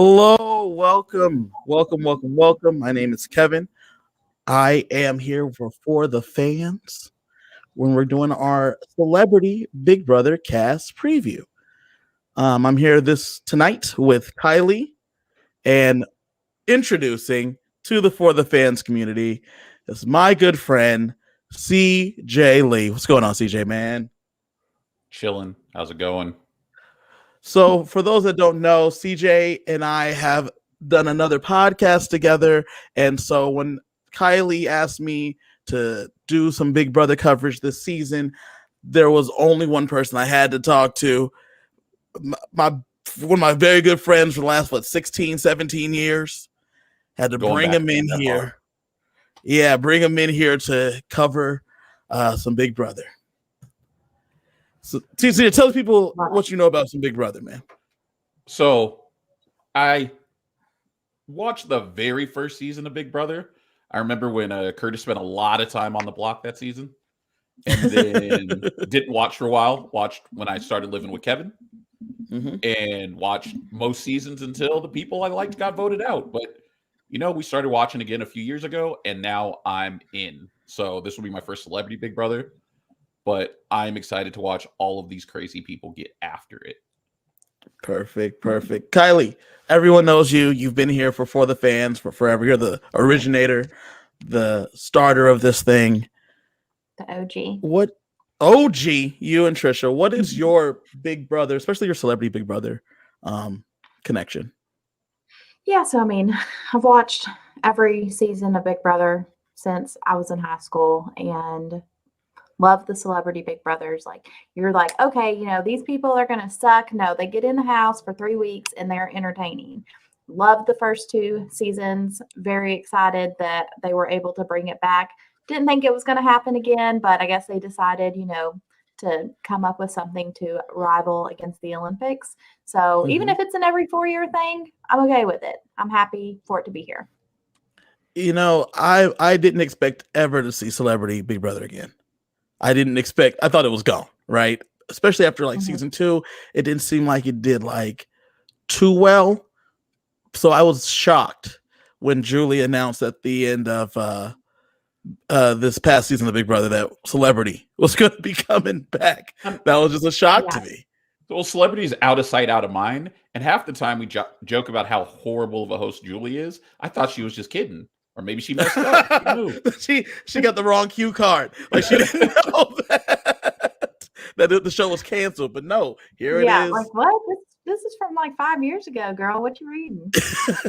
Hello, welcome. My name is Kevin. I am here for the fans when we're doing our Celebrity Big Brother cast preview. I'm here this tonight with Kiley and introducing to the For the Fans community is my good friend CJ Lee. What's going on, CJ, man? Chilling. How's it going? So, for those that don't know, CJ and I have done another podcast together. And so, when Kiley asked me to do some Big Brother coverage this season, there was only one person I had to talk to. My one of my very good friends for the last 16, 17 years. Had to bring him in here. Far. Yeah, bring him in here to cover some Big Brother. So, TC, tell people what you know about some Big Brother, man. So, I watched the very first season of Big Brother. I remember when Curtis spent a lot of time on the block that season, and then didn't watch for a while. Watched when I started living with Kevin, and watched most seasons until the people I liked got voted out. But we started watching again a few years ago, and now I'm in. So this will be my first Celebrity Big Brother. But I'm excited to watch all of these crazy people get after it. Perfect. Kiley, everyone knows you. You've been here for the fans for forever. You're the originator, the starter of this thing. The OG. What OG, you and Trisha, what is your Big Brother, especially your Celebrity Big Brother connection? Yeah, so I've watched every season of Big Brother since I was in high school and love the Celebrity Big Brothers. Like, you're like, okay, these people are going to suck. No, they get in the house for 3 weeks and they're entertaining. Loved the first 2 seasons. Very excited that they were able to bring it back. Didn't think it was going to happen again, but I guess they decided, to come up with something to rival against the Olympics. So even if it's an every 4-year thing, I'm okay with it. I'm happy for it to be here. I didn't expect ever to see Celebrity Big Brother again. I thought it was gone, right? Especially after season 2, it didn't seem like it did too well. So I was shocked when Julie announced at the end of this past season of Big Brother that Celebrity was going to be coming back. That was just a shock to me. Well, Celebrity is out of sight, out of mind. And half the time we joke about how horrible of a host Julie is. I thought she was just kidding. Or maybe she messed up. She got the wrong cue card. She didn't know that the show was canceled. But no, here it is. Yeah, what? This is from 5 years ago, girl. What you reading?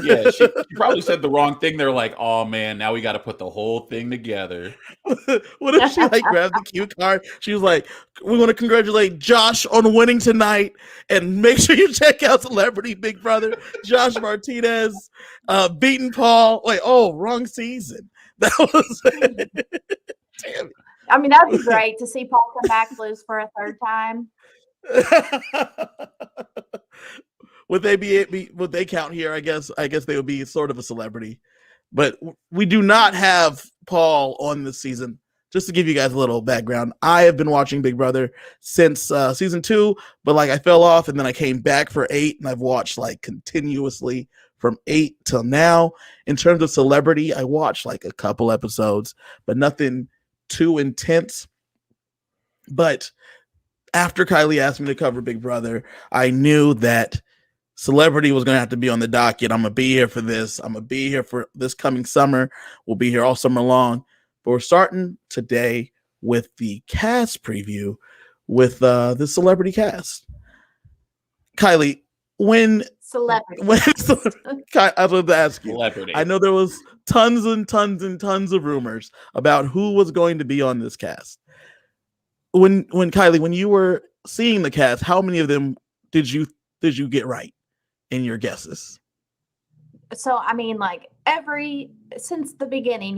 Yeah, she probably said the wrong thing. They're like, oh man, now we got to put the whole thing together. What if she grabbed the cue card? She was like, we want to congratulate Josh on winning tonight, and make sure you check out Celebrity Big Brother. Josh Martinez beating Paul. Wrong season. That was damn it. That'd be great to see Paul come back, lose for a 3rd time. Would they count here? I guess they would be sort of a celebrity, but we do not have Paul on this season. Just to give you guys a little background, I have been watching Big Brother since season 2, but I fell off and then I came back for 8, and I've watched continuously from 8 till now. In terms of celebrity, I watched a couple episodes, but nothing too intense. But after Kiley asked me to cover Big Brother, I knew that Celebrity was going to have to be on the docket. I'm going to be here for this. I'm going to be here for this coming summer. We'll be here all summer long. But we're starting today with the cast preview with the Celebrity cast. Kiley, Celebrity. I was going to ask you. Celebrity. I know there was tons and tons and tons of rumors about who was going to be on this cast. When Kiley, when you were seeing the cast, how many of them did you get right in your guesses? So since the beginning,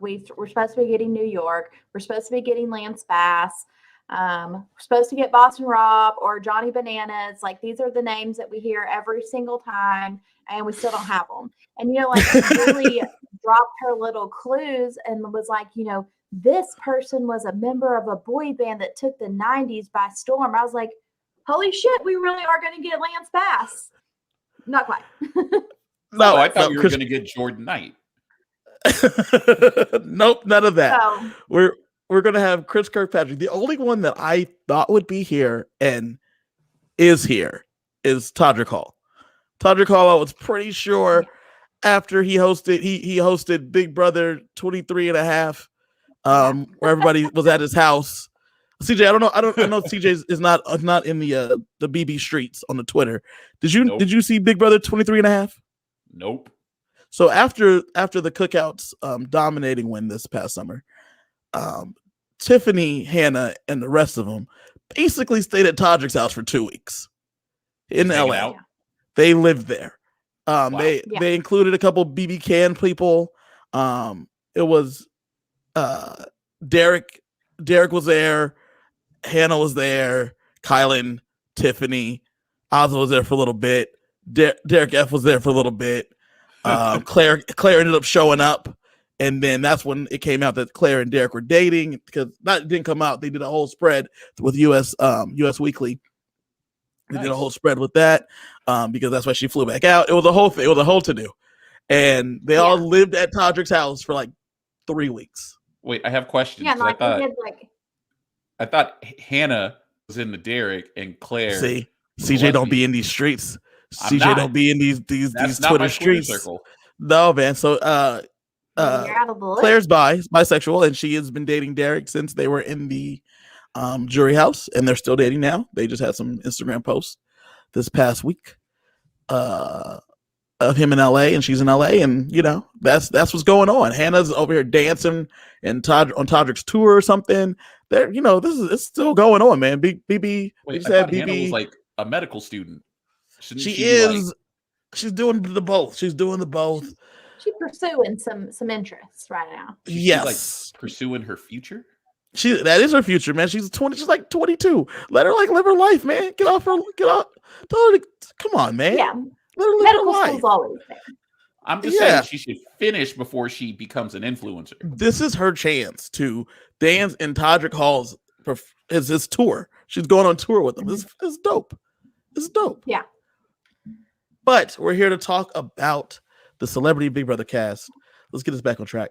we're supposed to be getting New York, we're supposed to be getting Lance Bass, we're supposed to get Boston Rob or Johnny Bananas. These are the names that we hear every single time, and we still don't have them. And Julie dropped her little clues and was this person was a member of a boy band that took the 90s by storm. I was like, holy shit, we really are going to get Lance Bass. Not quite. No, I thought we were Chris, going to get Jordan Knight. nope, none of that. So, We're gonna have Chris Kirkpatrick. The only one that I thought would be here and is here is Todrick Hall. Todrick Hall, I was pretty sure after he hosted Big Brother 23 and a half, where everybody was at his house. CJ, I know CJ is not in the BB streets on the Twitter. Did you see Big Brother 23 and a half? Nope. So after the Cookouts dominating win this past summer, Tiffany, Hannah, and the rest of them basically stayed at Todrick's house for 2 weeks in LA. Out. They lived there. Wow. They included a couple BB Can people. It was Derek was there, Hannah was there, Kylan, Tiffany, Ozzy was there for a little bit. Derek F was there for a little bit. Claire ended up showing up, and then that's when it came out that Claire and Derek were dating, because that didn't come out. They did a whole spread with US Weekly. They did a whole spread with that because that's why she flew back out. It was a whole thing. It was a whole to-do. And they all lived at Todrick's house for like 3 weeks. Wait, I have questions. yeah, like I thought Hannah was in the Derek and Claire. See, CJ don't be in these streets. CJ don't be in these Twitter streets. Circle. No, man. So Claire's bisexual, and she has been dating Derek since they were in the jury house, and they're still dating now. They just had some Instagram posts this past week of him in LA, and she's in LA, and you know that's what's going on. Hannah's over here dancing and on Todrick's tour or something. There, it's still going on, man. BB. Wait, I thought Hannah was like a medical student. She is. She's doing the both. She's doing the both. She's pursuing some interests right now. Yes, she's like pursuing her future. That is her future, man. She's 20. She's like 22. Let her live her life, man. Get off. Tell her to, come on, man. Yeah, let her live medical her life. School's always there. I'm just saying she should finish before she becomes an influencer. This is her chance to dance in Todrick Hall's his tour. She's going on tour with him. This is dope. This is dope. Yeah. But we're here to talk about the Celebrity Big Brother cast. Let's get this back on track.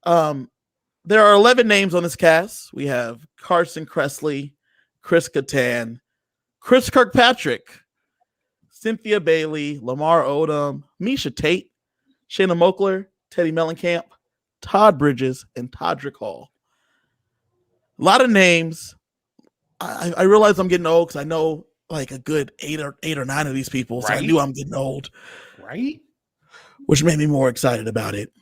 There are 11 names on this cast. We have Carson Cressley, Chris Kattan, Chris Kirkpatrick, Cynthia Bailey, Lamar Odom, Miesha Tate, Shayna Mugler, Teddy Mellencamp, Todd Bridges, and Todrick Hall. A lot of names. I realize I'm getting old because I know like a good eight or nine of these people. So I knew I'm getting old. Right? Which made me more excited about it.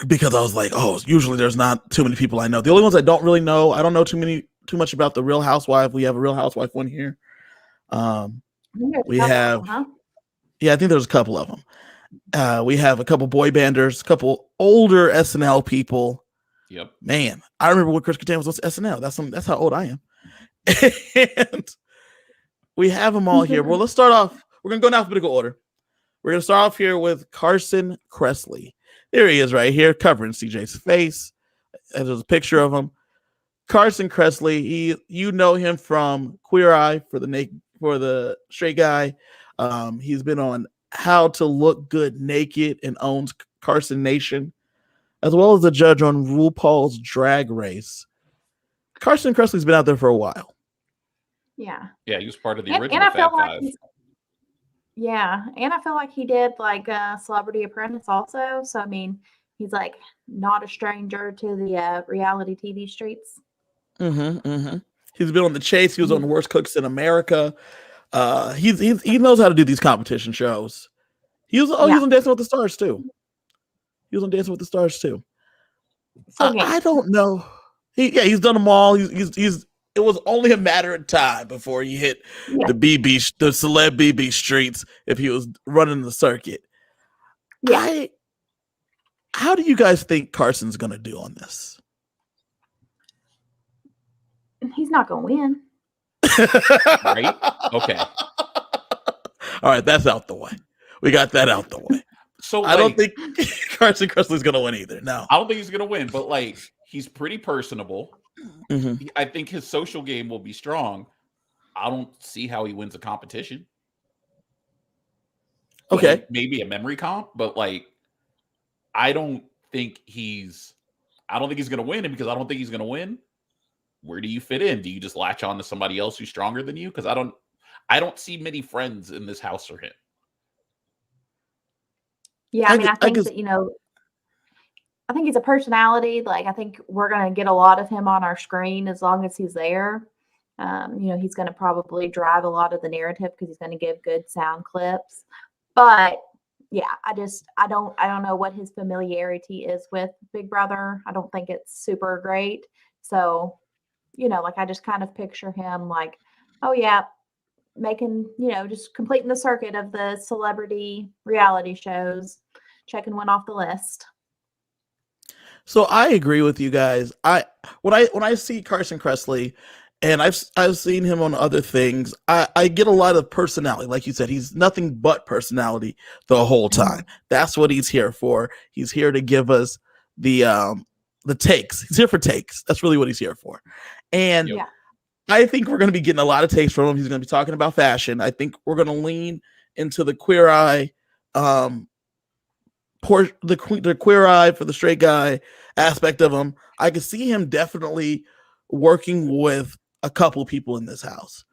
Because I was like, usually there's not too many people I know. The only ones I don't really know, I don't know too much about the Real Housewife. We have a Real Housewife one here. We have, I think there's a couple of them. We have a couple boy banders, a couple older SNL people. Yep. Man, I remember when Chris Kattan was on SNL. That's how old I am. And we have them all here. Well, let's start off. We're going to go in alphabetical order. We're going to start off here with Carson Cressley. There he is right here, covering CJ's face. There's a picture of him. Carson Cressley, you know him from Queer Eye for the straight guy. He's been on How to Look Good Naked and owns Carson Nation, as well as a judge on RuPaul's Drag Race. Carson Cressley's been out there for a while. Yeah. Yeah, he was part of the original Fab Five. And I feel like he did like Celebrity Apprentice also. So I mean, he's like not a stranger to the reality TV streets. He's been on The Chase. He was on Worst Cooks in America. He knows how to do these competition shows. He was on Dancing with the Stars too. I don't know. He's done them all. It was only a matter of time before he hit the celeb BB streets if he was running the circuit. Yeah. How do you guys think Carson's going to do on this? He's not going to win. Right? Okay. All right, that's out the way. We got that out the way. So I don't think Carson Cressley's going to win either. No. I don't think he's going to win, but like he's pretty personable. I think his social game will be strong. I don't see how he wins a competition. Okay. And maybe a memory comp, but like, I don't think he's going to win. And because I don't think he's going to win, where do you fit in? Do you just latch on to somebody else who's stronger than you? Because I don't see many friends in this house for him. Yeah, I mean, I think that, I think he's a personality. Like, I think we're going to get a lot of him on our screen as long as he's there. He's going to probably drive a lot of the narrative because he's going to give good sound clips. But yeah, I don't know what his familiarity is with Big Brother. I don't think it's super great. So, like, I just kind of picture him like, oh yeah, making, just completing the circuit of the celebrity reality shows, checking one off the list. So I agree with you guys. When I see Carson Cressley, and I've seen him on other things, I get a lot of personality. Like you said, he's nothing but personality the whole time. That's what he's here for. He's here to give us the takes. He's here for takes. That's really what he's here for. And Yeah. I think we're going to be getting a lot of takes from him. He's going to be talking about fashion. I think we're going to lean into the queer eye, the queer eye for the straight guy aspect of him. I could see him definitely working with a couple people in this house.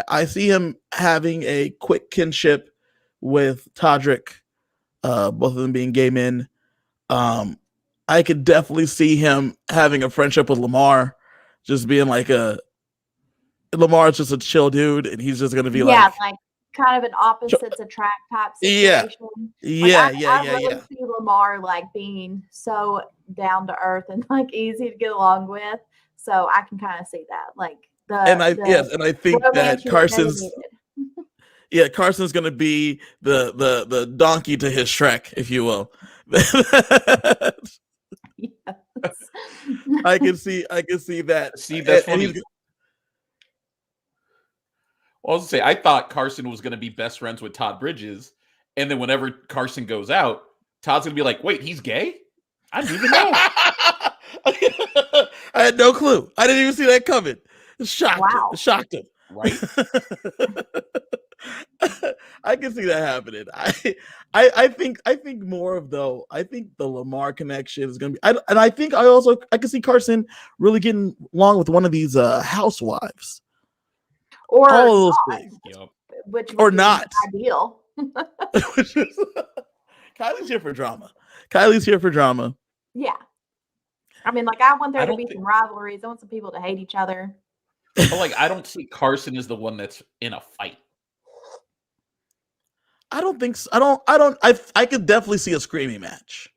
I see him having a quick kinship with Todrick, both of them being gay men. I could definitely see him having a friendship with Lamar, just being like Lamar's just a chill dude, and he's just gonna be like kind of an opposites attract type situation. Yeah. I really see Lamar like being so down to earth and like easy to get along with. So I can kind of see that. Like I think that Carson's gonna be the donkey to his Shrek, if you will. Yes. I can see that. See, that's funny. Well, I was gonna say, I thought Carson was going to be best friends with Todd Bridges, and then whenever Carson goes out, Todd's going to be like, "Wait, he's gay? I didn't even know." I had no clue. I didn't even see that coming. It shocked him. Right? I can see that happening. I think more of though. I think the Lamar connection is going to be, and I think I can see Carson really getting along with one of these housewives. Or all of those things. Which or not ideal. Kylie's here for drama. Yeah. I mean, like, I want there to be some rivalries. I want some people to hate each other. But like, I don't see Carson as the one that's in a fight. I don't think so. I could definitely see a screaming match.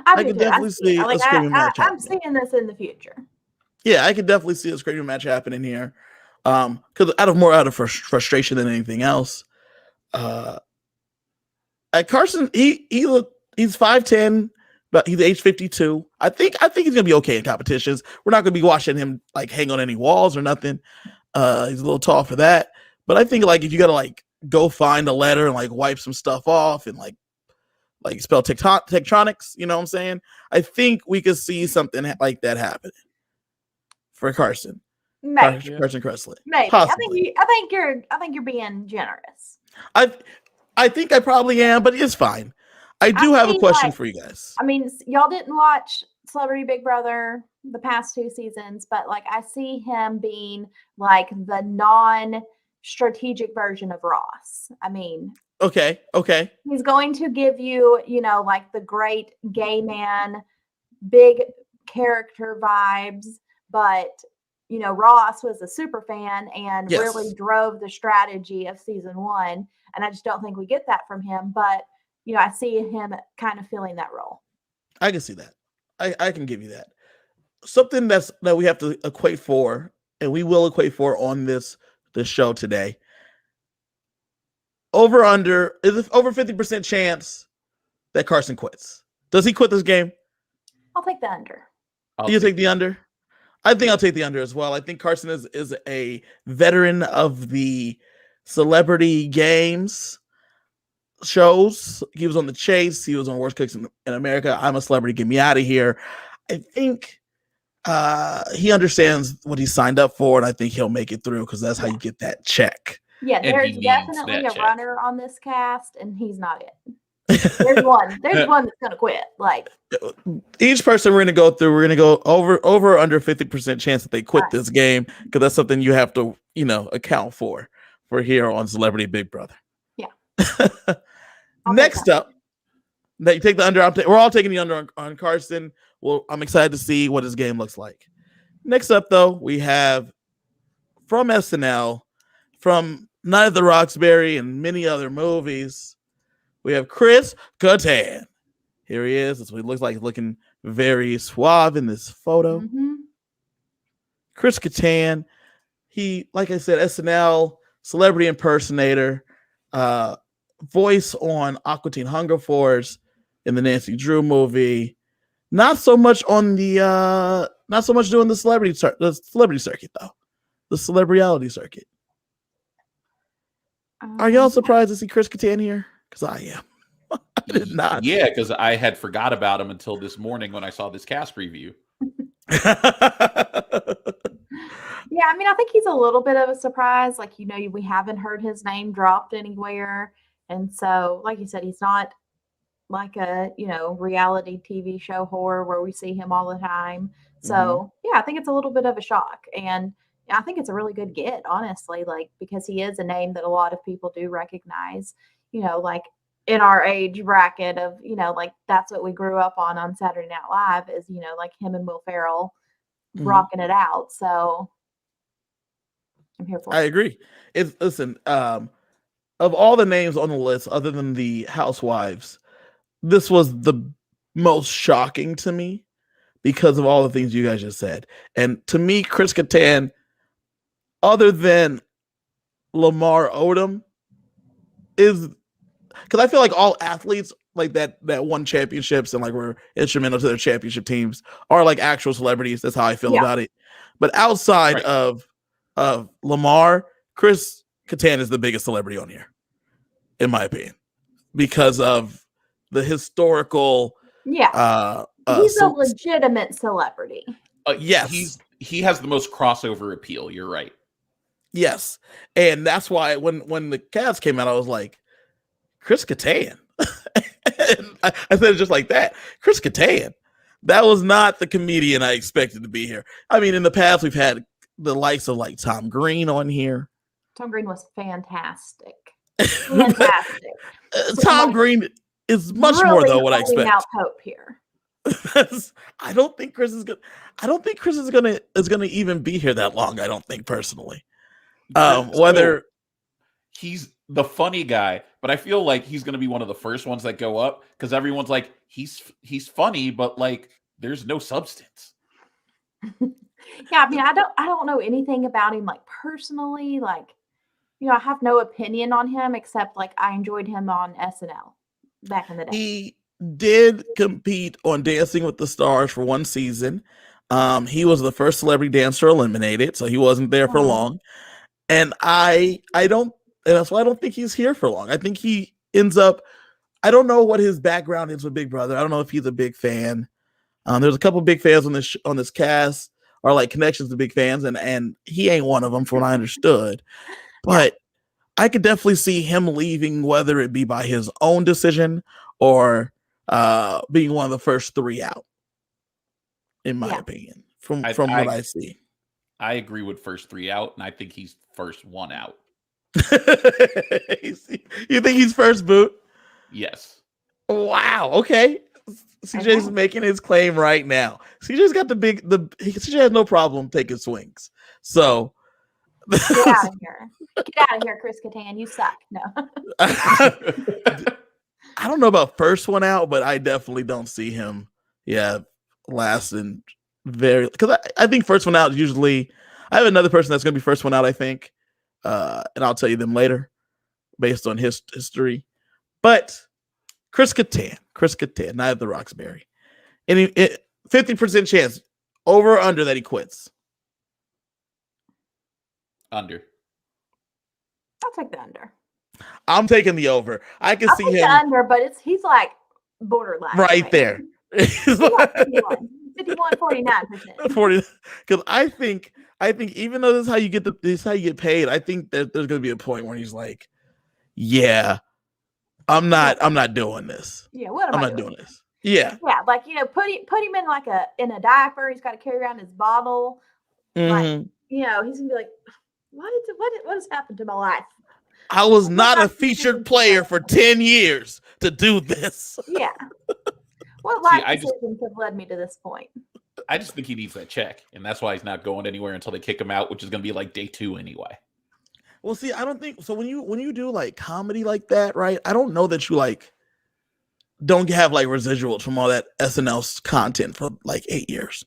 I could definitely see a screaming match. I'm seeing this in the future. Yeah, I could definitely see a screaming match happening here. Because out of frustration than anything else. At Carson, he's 5'10", but he's age 52. I think he's gonna be okay in competitions. We're not gonna be watching him like hang on any walls or nothing. He's a little tall for that. But I think like if you gotta like go find a letter and like wipe some stuff off and like spell tectonics, you know what I'm saying? I think we could see something like that happening for Carson. Maybe. Carson Cressley. Maybe. Possibly. I think you're being generous. I think I probably am, but it's fine. I do have a question for you guys. I mean, y'all didn't watch Celebrity Big Brother the past 2 seasons, but like I see him being like the non-strategic version of Ross. I mean, okay. He's going to give you, like the great gay man, big character vibes, but Ross was a super fan and really drove the strategy of season 1. And I just don't think we get that from him. But, I see him kind of filling that role. I can see that. I can give you that. Something that we have to equate for, and we will equate for on this show today. Is it over 50% chance that Carson quits? Does he quit this game? I'll take the under. Do you take the under? I think I'll take the under as well. I think Carson is a veteran of the celebrity games shows. He was on The Chase. He was on Worst Cooks in America. I'm a Celebrity. Get me out of here. I think he understands what he signed up for, and I think he'll make it through because that's how you get that check. Yeah, and there's he needs definitely that a check. runner on this cast, and he's not it. There's one that's gonna quit. Like Each person we're gonna go through, we're gonna go over under 50% chance that they quit Right. this game, because that's something you have to, account for here on Celebrity Big Brother. Yeah. Next up, that you take the under. We're all taking the under on Carson. Well, I'm excited to see what his game looks like. Next up, though, we have from SNL, from Night at the Roxbury and many other movies, we have Chris Kattan. Here he is. That's what he looks like. He's looking very suave in this photo. Mm-hmm. Chris Kattan, he, like I said, SNL, celebrity impersonator, voice on Aqua Teen Hunger Force in the Nancy Drew movie. Not so much on the not so much doing the celebrity circuit though. The celebrity circuit. Are y'all surprised to see Chris Kattan here? Because I am. I did not. Yeah, because I had forgot about him until this morning when I saw this cast preview. Yeah, I mean, I think he's a little bit of a surprise. Like, we haven't heard his name dropped anywhere. And so, like you said, he's not like a, reality TV show horror where we see him all the time. So, yeah, I think it's a little bit of a shock. And I think it's a really good get, honestly, like, because he is a name that a lot of people do recognize, like in our age bracket of, like that's what we grew up on Saturday Night Live is, like him and Will Ferrell rocking it out. So I'm here for it. I agree. Listen, of all the names on the list, other than the housewives, this was the most shocking to me because of all the things you guys just said. And to me, Chris Kattan, other than Lamar Odom, is because I feel like all athletes like that won championships and like were instrumental to their championship teams are like actual celebrities. That's how I feel about it. But outside of Lamar, Chris Kattan is the biggest celebrity on here, in my opinion, because of the historical. Yeah, he's a legitimate celebrity. Yes, he has the most crossover appeal. You're right. Yes, and that's why when the cast came out, I was like, Chris Kattan. I said it just like that. Chris Kattan. That was not the comedian I expected to be here. I mean, in the past, we've had the likes of like Tom Green on here. Tom Green was fantastic. Fantastic. Tom Green is much more though what I expect. Out hope here. I don't think Chris is gonna even be here that long. I don't think personally. Whether he's the funny guy, but I feel like he's going to be one of the first ones that go up because everyone's like, he's funny, but like there's no substance. Yeah, I mean, I don't know anything about him like personally. Like, I have no opinion on him except like I enjoyed him on SNL back in the day. He did compete on Dancing with the Stars for one season. He was the first celebrity dancer eliminated, so he wasn't there for long. And that's why I don't think he's here for long. I think he ends up, I don't know what his background is with Big Brother. I don't know if he's a big fan. There's a couple big fans on this cast, or like connections to big fans, and he ain't one of them from what I understood. But I could definitely see him leaving, whether it be by his own decision or being one of the first three out, in my opinion, from what I see. I agree with first three out, and I think he's first one out. You think he's first boot? Yes. Wow. Okay. CJ's making his claim right now. CJ's got CJ has no problem taking swings. So get out of here. Get out of here, Chris Kattan. You suck. No. I don't know about first one out, but I definitely don't see him. Lasting because I think first one out usually. I have another person that's going to be first one out, I think, and I'll tell you them later, based on his history. But Chris Kattan, Night at the Roxbury, and 50% chance, over or under that he quits. Under. I'll take the under. I'm taking the over. I can see him the under, but he's like borderline right there. He's like 51, 49%. 40, because I think I think even though this is how you get paid, I think that there's going to be a point where he's like, "Yeah, I'm not doing this. Yeah, what am I'm I not doing? doing this." Yeah. Yeah, like put him in a diaper. He's got to carry around his bottle. Like he's gonna be like, what has happened to my life? I was not a featured player for 10 years to do this. Yeah. What life decisions have led me to this point? I just think he needs that check, and that's why he's not going anywhere until they kick him out, which is going to be like day 2 anyway. Well, see, I don't think so. When you do like comedy like that, right? I don't know that you like don't have like residuals from all that SNL content for like 8 years.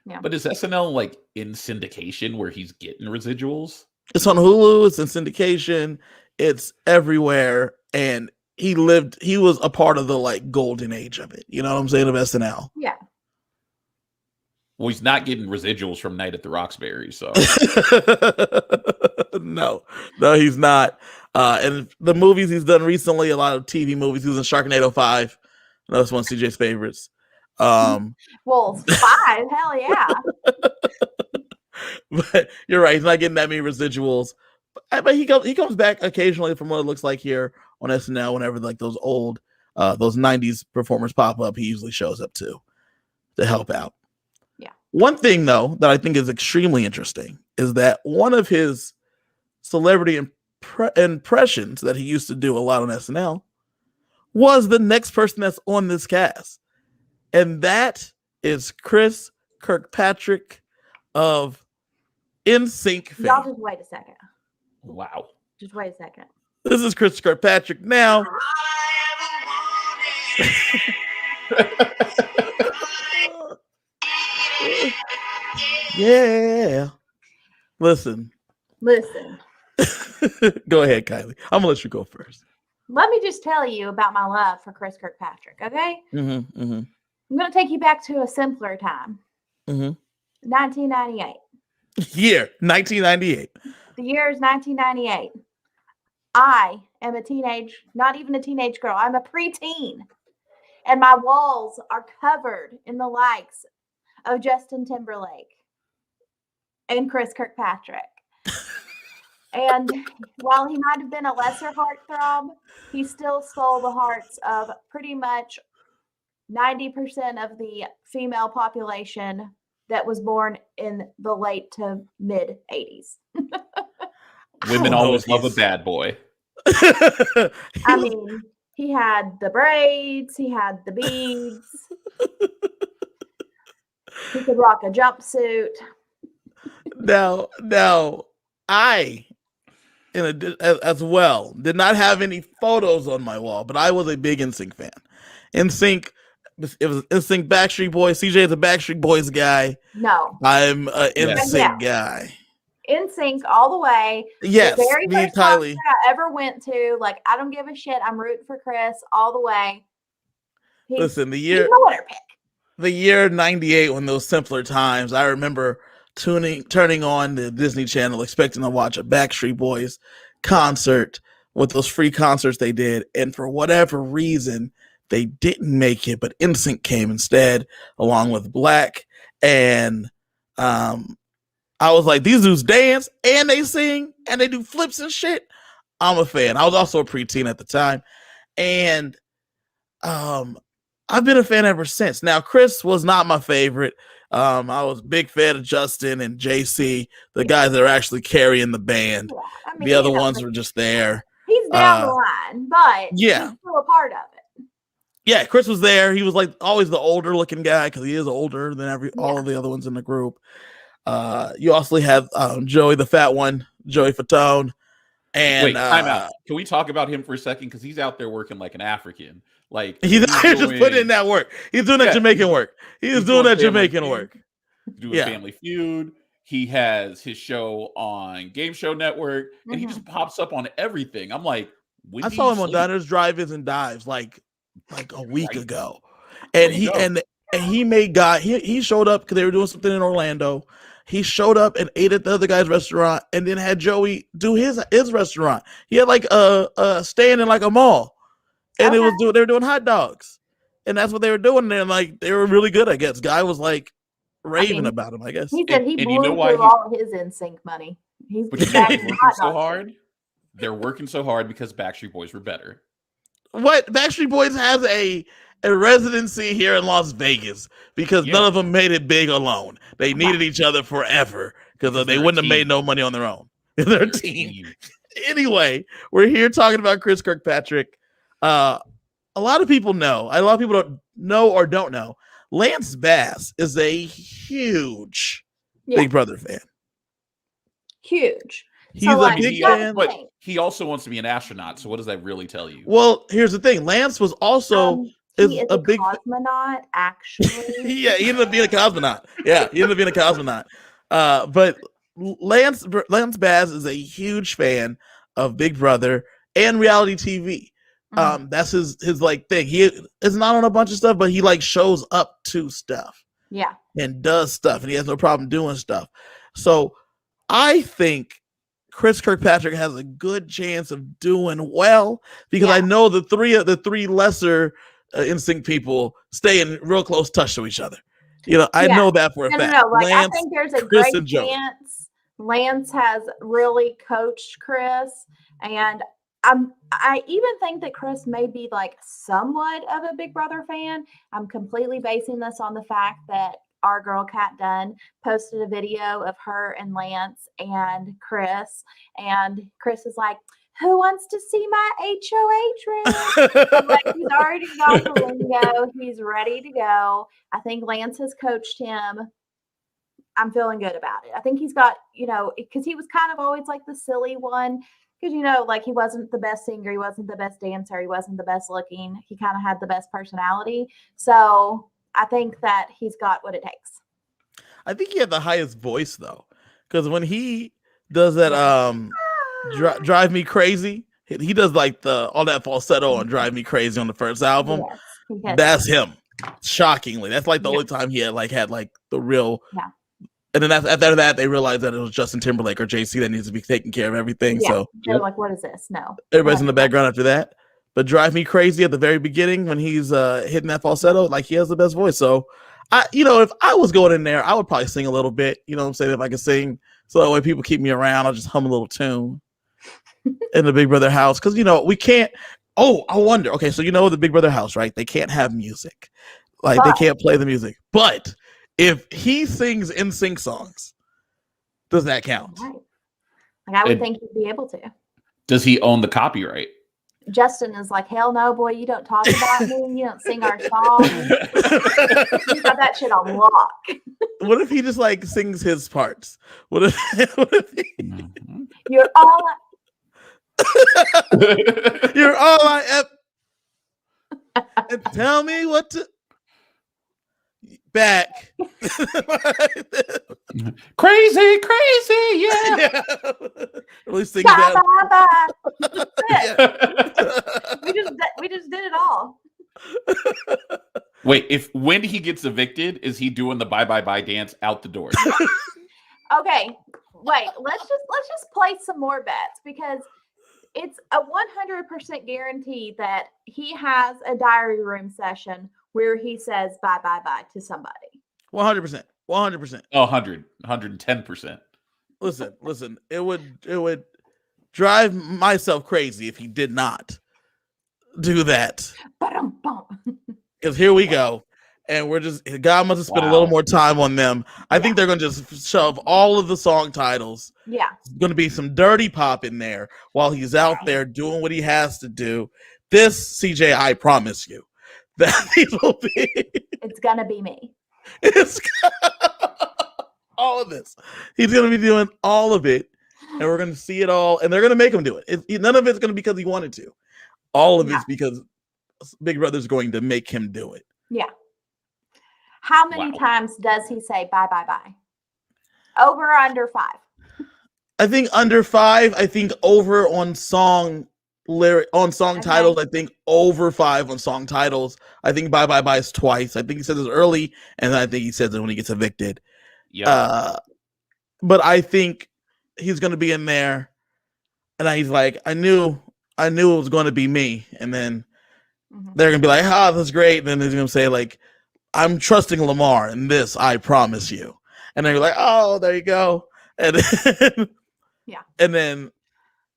Yeah. But is SNL like in syndication where he's getting residuals? It's on Hulu. It's in syndication. It's everywhere, and he was a part of the like golden age of it. You know what I'm saying, of SNL. Yeah. Well, he's not getting residuals from Night at the Roxbury, so no, he's not. And the movies he's done recently, a lot of TV movies. He was in Sharknado 5. That's one of CJ's favorites. Well, 5, hell yeah. But you're right, he's not getting that many residuals. But he comes back occasionally from what it looks like here on SNL. Whenever like those old those 90s performers pop up, he usually shows up too to help out. Yeah. One thing though that I think is extremely interesting is that one of his celebrity impressions that he used to do a lot on SNL was the next person that's on this cast, and that is Chris Kirkpatrick of Nsync fame. Y'all just wait a second. wow. Just wait a second. This is Chris Kirkpatrick now. Yeah. Listen. Go ahead, Kylie. I'm gonna let you go first. Let me just tell you about my love for Chris Kirkpatrick, okay? I'm going to take you back to a simpler time. 1998. Year 1998. The year is 1998. I am not even a teenage girl. I'm a preteen. And my walls are covered in the likes of Justin Timberlake and Chris Kirkpatrick. And while he might have been a lesser heartthrob, he still stole the hearts of pretty much 90% of the female population that was born in the late to mid 80s. Women always love a bad boy. I mean, he had the braids, he had the beads, he could rock a jumpsuit. Now, I, as well, did not have any photos on my wall, but I was a big Nsync fan. Nsync, it was Nsync Backstreet Boys. CJ is a Backstreet Boys guy. No. I'm an Nsync guy. Nsync all the way. Yes, the very me and first concert Kylie. I ever went to, like, I don't give a shit. I'm rooting for Chris all the way. Listen, the he's my winner pick. The year 98, when those simpler times, I remember turning on the Disney Channel, expecting to watch a Backstreet Boys concert with those free concerts they did, and for whatever reason, they didn't make it, but Nsync came instead, along with Black, and I was like, these dudes dance and they sing and they do flips and shit. I'm a fan. I was also a preteen at the time, and I've been a fan ever since. Now, Chris was not my favorite. I was a big fan of Justin and JC, the guys that are actually carrying the band. Yeah, I mean, the other ones were just there. He's down the line, but he's still a part of it. Yeah, Chris was there. He was like always the older looking guy because he is older than all of the other ones in the group. You also have Joey, the fat one, Joey Fatone. And wait, time out. Can we talk about him for a second? Because he's out there working like an African. Like he's just putting in that work. He's doing that Jamaican work. He's doing that Jamaican work. Doing Family Feud. He has his show on Game Show Network, and he just pops up on everything. I'm like, I saw him on Diners, Drive-Ins, and Dives like a week ago, and he showed up because they were doing something in Orlando. He showed up and ate at the other guy's restaurant, and then had Joey do his restaurant. He had like a stand in like a mall, and they were doing hot dogs, and that's what they were doing. And like they were really good, I guess. Guy was like raving about him, I guess. He said he and blew you know why through all his Nsync money. He's But you know why back they're in working hot so dog hard? They're working so hard because Backstreet Boys were better. What Backstreet Boys has a residency here in Las Vegas because none of them made it big alone. They needed each other forever because they wouldn't have made no money on their own. They're a team. Anyway, we're here talking about Chris Kirkpatrick. A lot of people know. A lot of people don't know or don't know. Lance Bass is a huge Big Brother fan. Huge. He's a big fan, but he also wants to be an astronaut. So what does that really tell you? Well, here's the thing. Lance was also he is a big cosmonaut, actually. Yeah, he ended up being a cosmonaut. But Lance Bass is a huge fan of Big Brother and reality TV. That's his like thing. He is not on a bunch of stuff, but he like shows up to stuff. Yeah. And does stuff, and he has no problem doing stuff. So I think Chris Kirkpatrick has a good chance of doing well because I know the three lesser Nsync people stay in real close touch to each other. You know, I know that for a fact. No. Like, Lance, I think there's a Chris, great chance Lance has really coached Chris, and I even think that Chris may be like somewhat of a Big Brother fan. I'm completely basing this on the fact that our girl Kattan posted a video of her and Lance and Chris is like, who wants to see my HOH room? Like, he's already got the lingo. He's ready to go. I think Lance has coached him. I'm feeling good about it. I think he's got, because he was kind of always like the silly one. Because, like, he wasn't the best singer. He wasn't the best dancer. He wasn't the best looking. He kind of had the best personality. So I think that he's got what it takes. I think he had the highest voice, though. Because when he does that Drive Me Crazy, he does like all that falsetto on Drive Me Crazy on the first album. Yes, that's him. Shockingly. That's like the only time he had the real... Yeah. And then after that, they realized that it was Justin Timberlake or JC that needs to be taking care of everything. Yeah. So they're like, what is this? No. Everybody's in the background after that. But Drive Me Crazy at the very beginning when he's hitting that falsetto, like he has the best voice. So, if I was going in there, I would probably sing a little bit. You know what I'm saying? If I could sing. So that way people keep me around, I'll just hum a little tune in the Big Brother house. Because, we can't. Oh, I wonder. Okay, so the Big Brother house, right? They can't have music. Like, they can't play the music. But if he sings Nsync songs, does that count? Right. Like, I would think he'd be able to. Does he own the copyright? Justin is like, hell no, boy, you don't talk about me. You don't sing our songs. You got that shit on lock. What if he just sings his parts? What if You're all you're all I ever and tell me what to back. Crazy, yeah. Really singing that. We just did it all. Wait, when he gets evicted, is he doing the bye dance out the door? Okay, wait. Let's just play some more bets because it's a 100% guarantee that he has a diary room session where he says bye to somebody. 100%. 100%. Oh, 110%. Listen. It would drive myself crazy if he did not do that. Because here we go. And God must have spent a little more time on them. I think they're going to just shove all of the song titles. Yeah. There's going to be some dirty pop in there while he's out there doing what he has to do. This, CJ, I promise you, that will be. It's going to be me. It's all of this. He's going to be doing all of it. And we're going to see it all. And they're going to make him do it. None of it's going to be because he wanted to. All of it's because Big Brother's going to make him do it. Yeah. How many times does he say bye? Over or under 5? I think under 5. I think over on song titles. I think over 5 on song titles. I think bye is twice. I think he says it early, and I think he says it when he gets evicted. Yeah. But I think he's going to be in there, and he's like, I knew it was going to be me, and then they're going to be like, that's great. And then he's going to say I'm trusting Lamar in this, I promise you. And then you're like, oh, there you go. And then, Yeah. And then,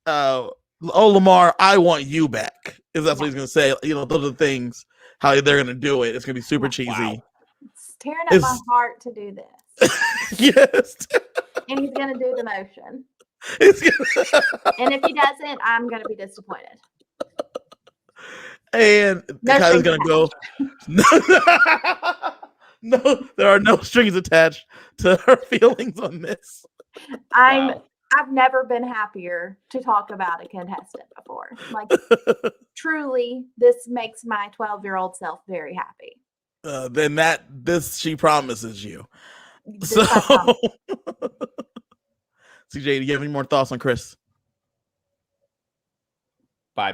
oh, Lamar, I want you back. If that's what Yeah. he's going to say. Those are the things, how they're going to do it. It's going to be super Yeah. cheesy. Wow. It's tearing up my heart to do this. Yes. And he's going to do the motion. It's gonna... And if he doesn't, I'm going to be disappointed. And Kylie's going to go. No, there are no strings attached to her feelings on this. Wow. I've never been happier to talk about a contestant before. Like, truly, this makes my 12-year-old self very happy. Then this she promises you. This So, I promise. CJ, do you have any more thoughts on Chris? Bye.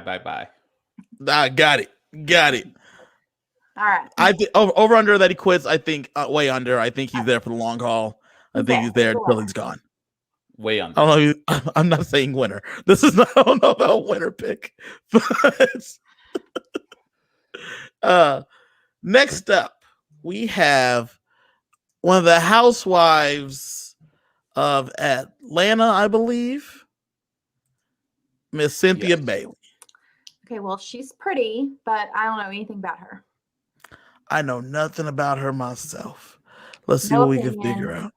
Got it. All right. I think over under that he quits. I think way under. I think he's there for the long haul. I think he's there until he's gone. Way under. I don't know. I'm not saying winner. This is not. I don't know about winner pick. But next up, we have one of the housewives of Atlanta, I believe, Miss Cynthia Bailey. Okay, well, she's pretty, but I don't know anything about her. I know nothing about her myself. Let's see No what we opinion. can figure out.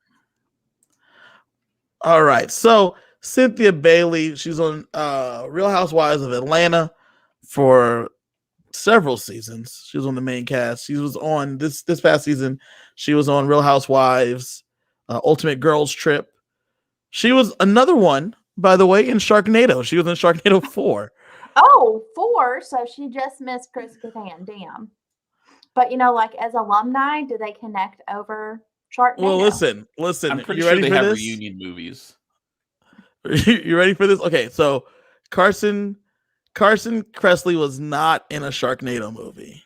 All right. So Cynthia Bailey, she's on Real Housewives of Atlanta for several seasons. She was on the main cast. She was on this past season. She was on Real Housewives, Ultimate Girls Trip. She was another one, by the way, in Sharknado. She was in Sharknado 4. Oh, 4. So she just missed Chris Kattan. Damn. But like as alumni, do they connect over Sharknado? Well, listen. I'm pretty you sure ready they for have this? reunion movies. You ready for this? Okay, so Carson Cressley was not in a Sharknado movie.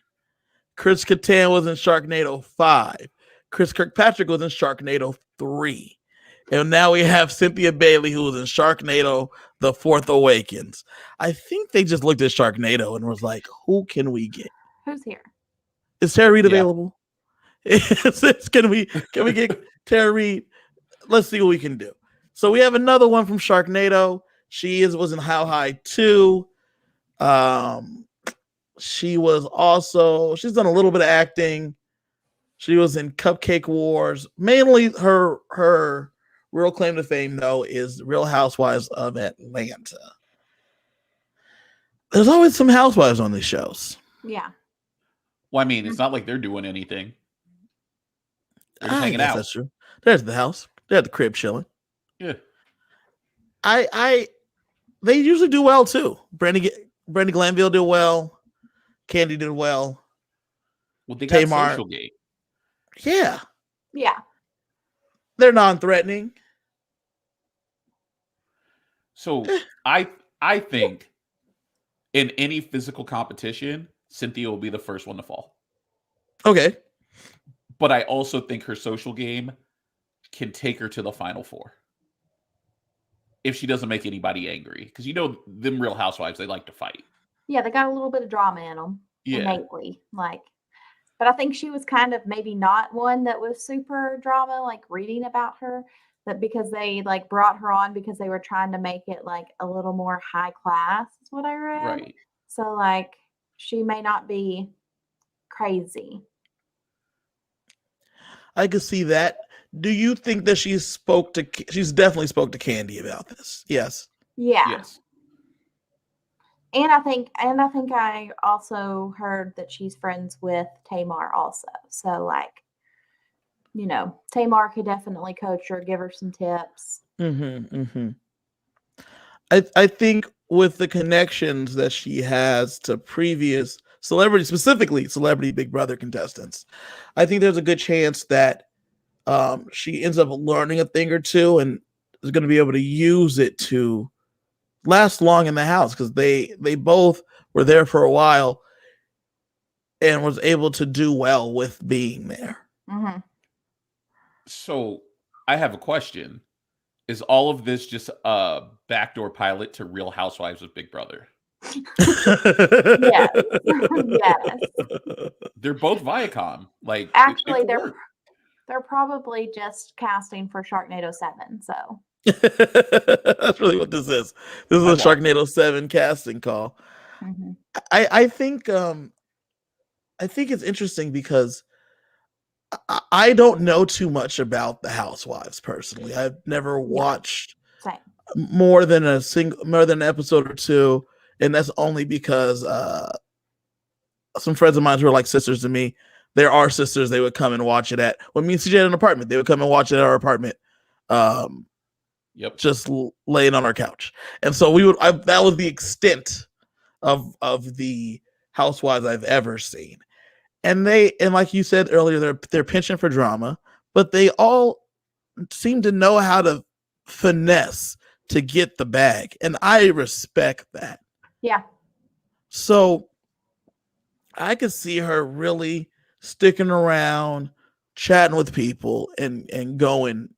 Chris Kattan was in Sharknado 5. Chris Kirkpatrick was in Sharknado 3. And now we have Cynthia Bailey, who was in Sharknado The Fourth Awakens. I think they just looked at Sharknado and was like, who can we get? Who's here? Is Tara Reid available? Can we get Tara Reid? Let's see what we can do. So we have another one from Sharknado. Was in How High 2. She's done a little bit of acting. She was in Cupcake Wars. Mainly her real claim to fame, though, is Real Housewives of Atlanta. There's always some housewives on these shows. Yeah. Well, I mean, it's not like they're doing anything. They're just hanging out. That's true. There's the house. They're at the crib chilling. Yeah. They usually do well too. Brandy Glanville did well. Candy did well. Well, they got Tamar. Social Gate. Yeah. Yeah. They're non-threatening. So I think in any physical competition, Cynthia will be the first one to fall. Okay. But I also think her social game can take her to the Final Four. If she doesn't make anybody angry. Because them Real Housewives, they like to fight. Yeah, they got a little bit of drama in them. Yeah. Innately. But I think she was kind of maybe not one that was super drama, reading about her. That because they brought her on because they were trying to make it a little more high class, is what I read. Right. So she may not be crazy. I could see that. Do you think that she's definitely spoke to Candy about this? Yes. Yeah. Yes. And I think I also heard that she's friends with Tamar also. So Tamar could definitely coach her, give her some tips. I think with the connections that she has to previous celebrities, specifically Celebrity Big Brother contestants, I think there's a good chance that she ends up learning a thing or two and is going to be able to use it to last long in the house because they both were there for a while and was able to do well with being there. Mm-hmm. So I have a question. Is all of this just a backdoor pilot to Real Housewives of Big Brother? Yes. Yes. They're both Viacom. Like, Actually, it could work. they're probably just casting for Sharknado 7. So That's really what this is. This is a watch Sharknado 7 casting call. mhm. I think it's interesting because I don't know too much about the Housewives personally. I've never watched Same. more than an episode or two, and that's only because some friends of mine who are like sisters to me, there are sisters, they would come and watch it at when me and CJ had an apartment. They would come and watch it at our apartment. Yep. Just laying on our couch. And so that was the extent of the Housewives I've ever seen. And like you said earlier, they're pinching for drama, but they all seem to know how to finesse to get the bag. And I respect that. Yeah. So I could see her really sticking around, chatting with people, and going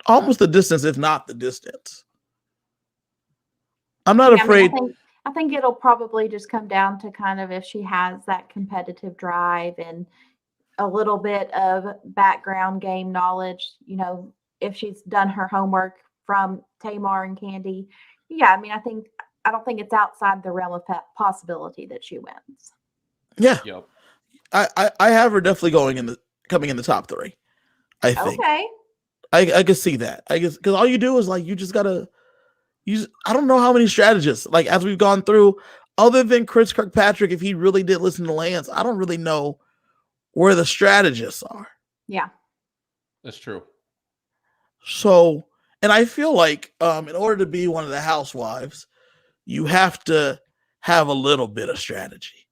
almost the distance, if not the distance. I'm not afraid. I think it'll probably just come down to kind of if she has that competitive drive and a little bit of background game knowledge, if she's done her homework from Tamar and Candy. Yeah, I don't think it's outside the realm of possibility that she wins. Yeah. Yep. I have her definitely coming in the top 3. I think. Okay. I can see that. I guess because all you do is like you just gotta use. I don't know how many strategists like as we've gone through, other than Chris Kirkpatrick, if he really did listen to Lance, I don't really know where the strategists are. Yeah, that's true. So, and I feel like in order to be one of the Housewives, you have to have a little bit of strategy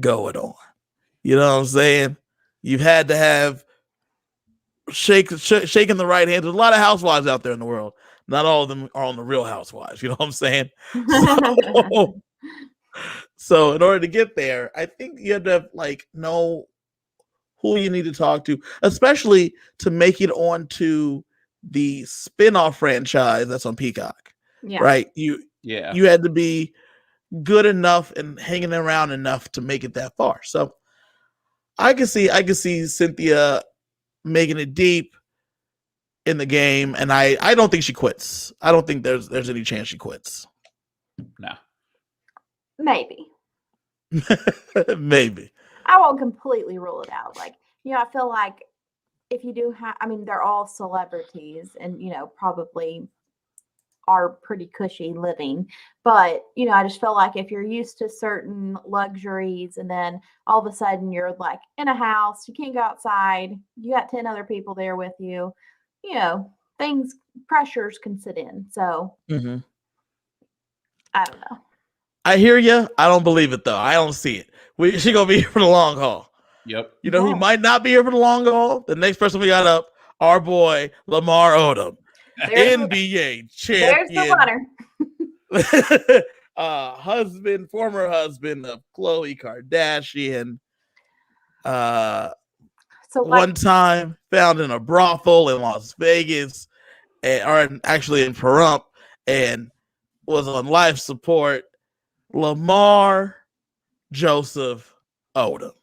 going on. You know what I'm saying? You've had to have shaking the right hand. There's a lot of housewives out there in the world. Not all of them are on the Real Housewives. You know what I'm saying? So in order to get there, I think you have to know who you need to talk to, especially to make it onto the spinoff franchise that's on Peacock. Yeah. Right? You had to be good enough and hanging around enough to make it that far. So I can see Cynthia making it deep in the game, and I don't think she quits. I don't think there's any chance she quits. No. Maybe. Maybe. I won't completely rule it out. I feel like if you do have, they're all celebrities and, probably are pretty cushy living. But, I just feel like if you're used to certain luxuries and then all of a sudden you're in a house, you can't go outside, you got 10 other people there with you, pressures can sit in. So I don't know. I hear you. I don't believe it though. I don't see it. She's going to be here for the long haul. Yep. You know who might not be here for the long haul? The next person we got up, our boy Lamar Odom. NBA champion. There's the winner. Former husband of Khloe Kardashian. One time found in a brothel in Las Vegas, or actually in Pahrump, and was on life support. Lamar Joseph Odom.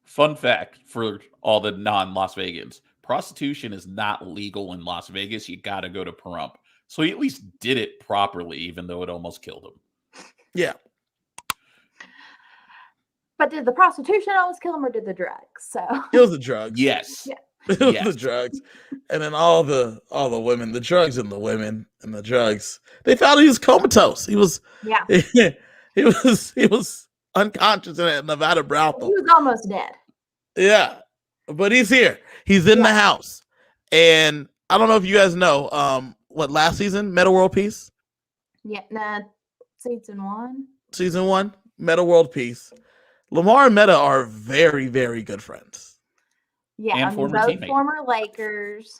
Fun fact for all the non-Las Vegans. Prostitution is not legal in Las Vegas. You got to go to Pahrump. So he at least did it properly, even though it almost killed him. Yeah. But did the prostitution almost kill him, or did the drugs? So it was the drugs. Yes. Yeah. It was the drugs. And then all the women, the drugs and the women and the drugs. They found he was comatose. He was he was unconscious in a Nevada brothel. He was almost dead. Yeah. But he's here. He's in the house. And I don't know if you guys know, last season, Meta World Peace? Yeah, nah, season 1. Season 1, Meta World Peace. Lamar and Meta are very, very good friends. Yeah, both former Lakers.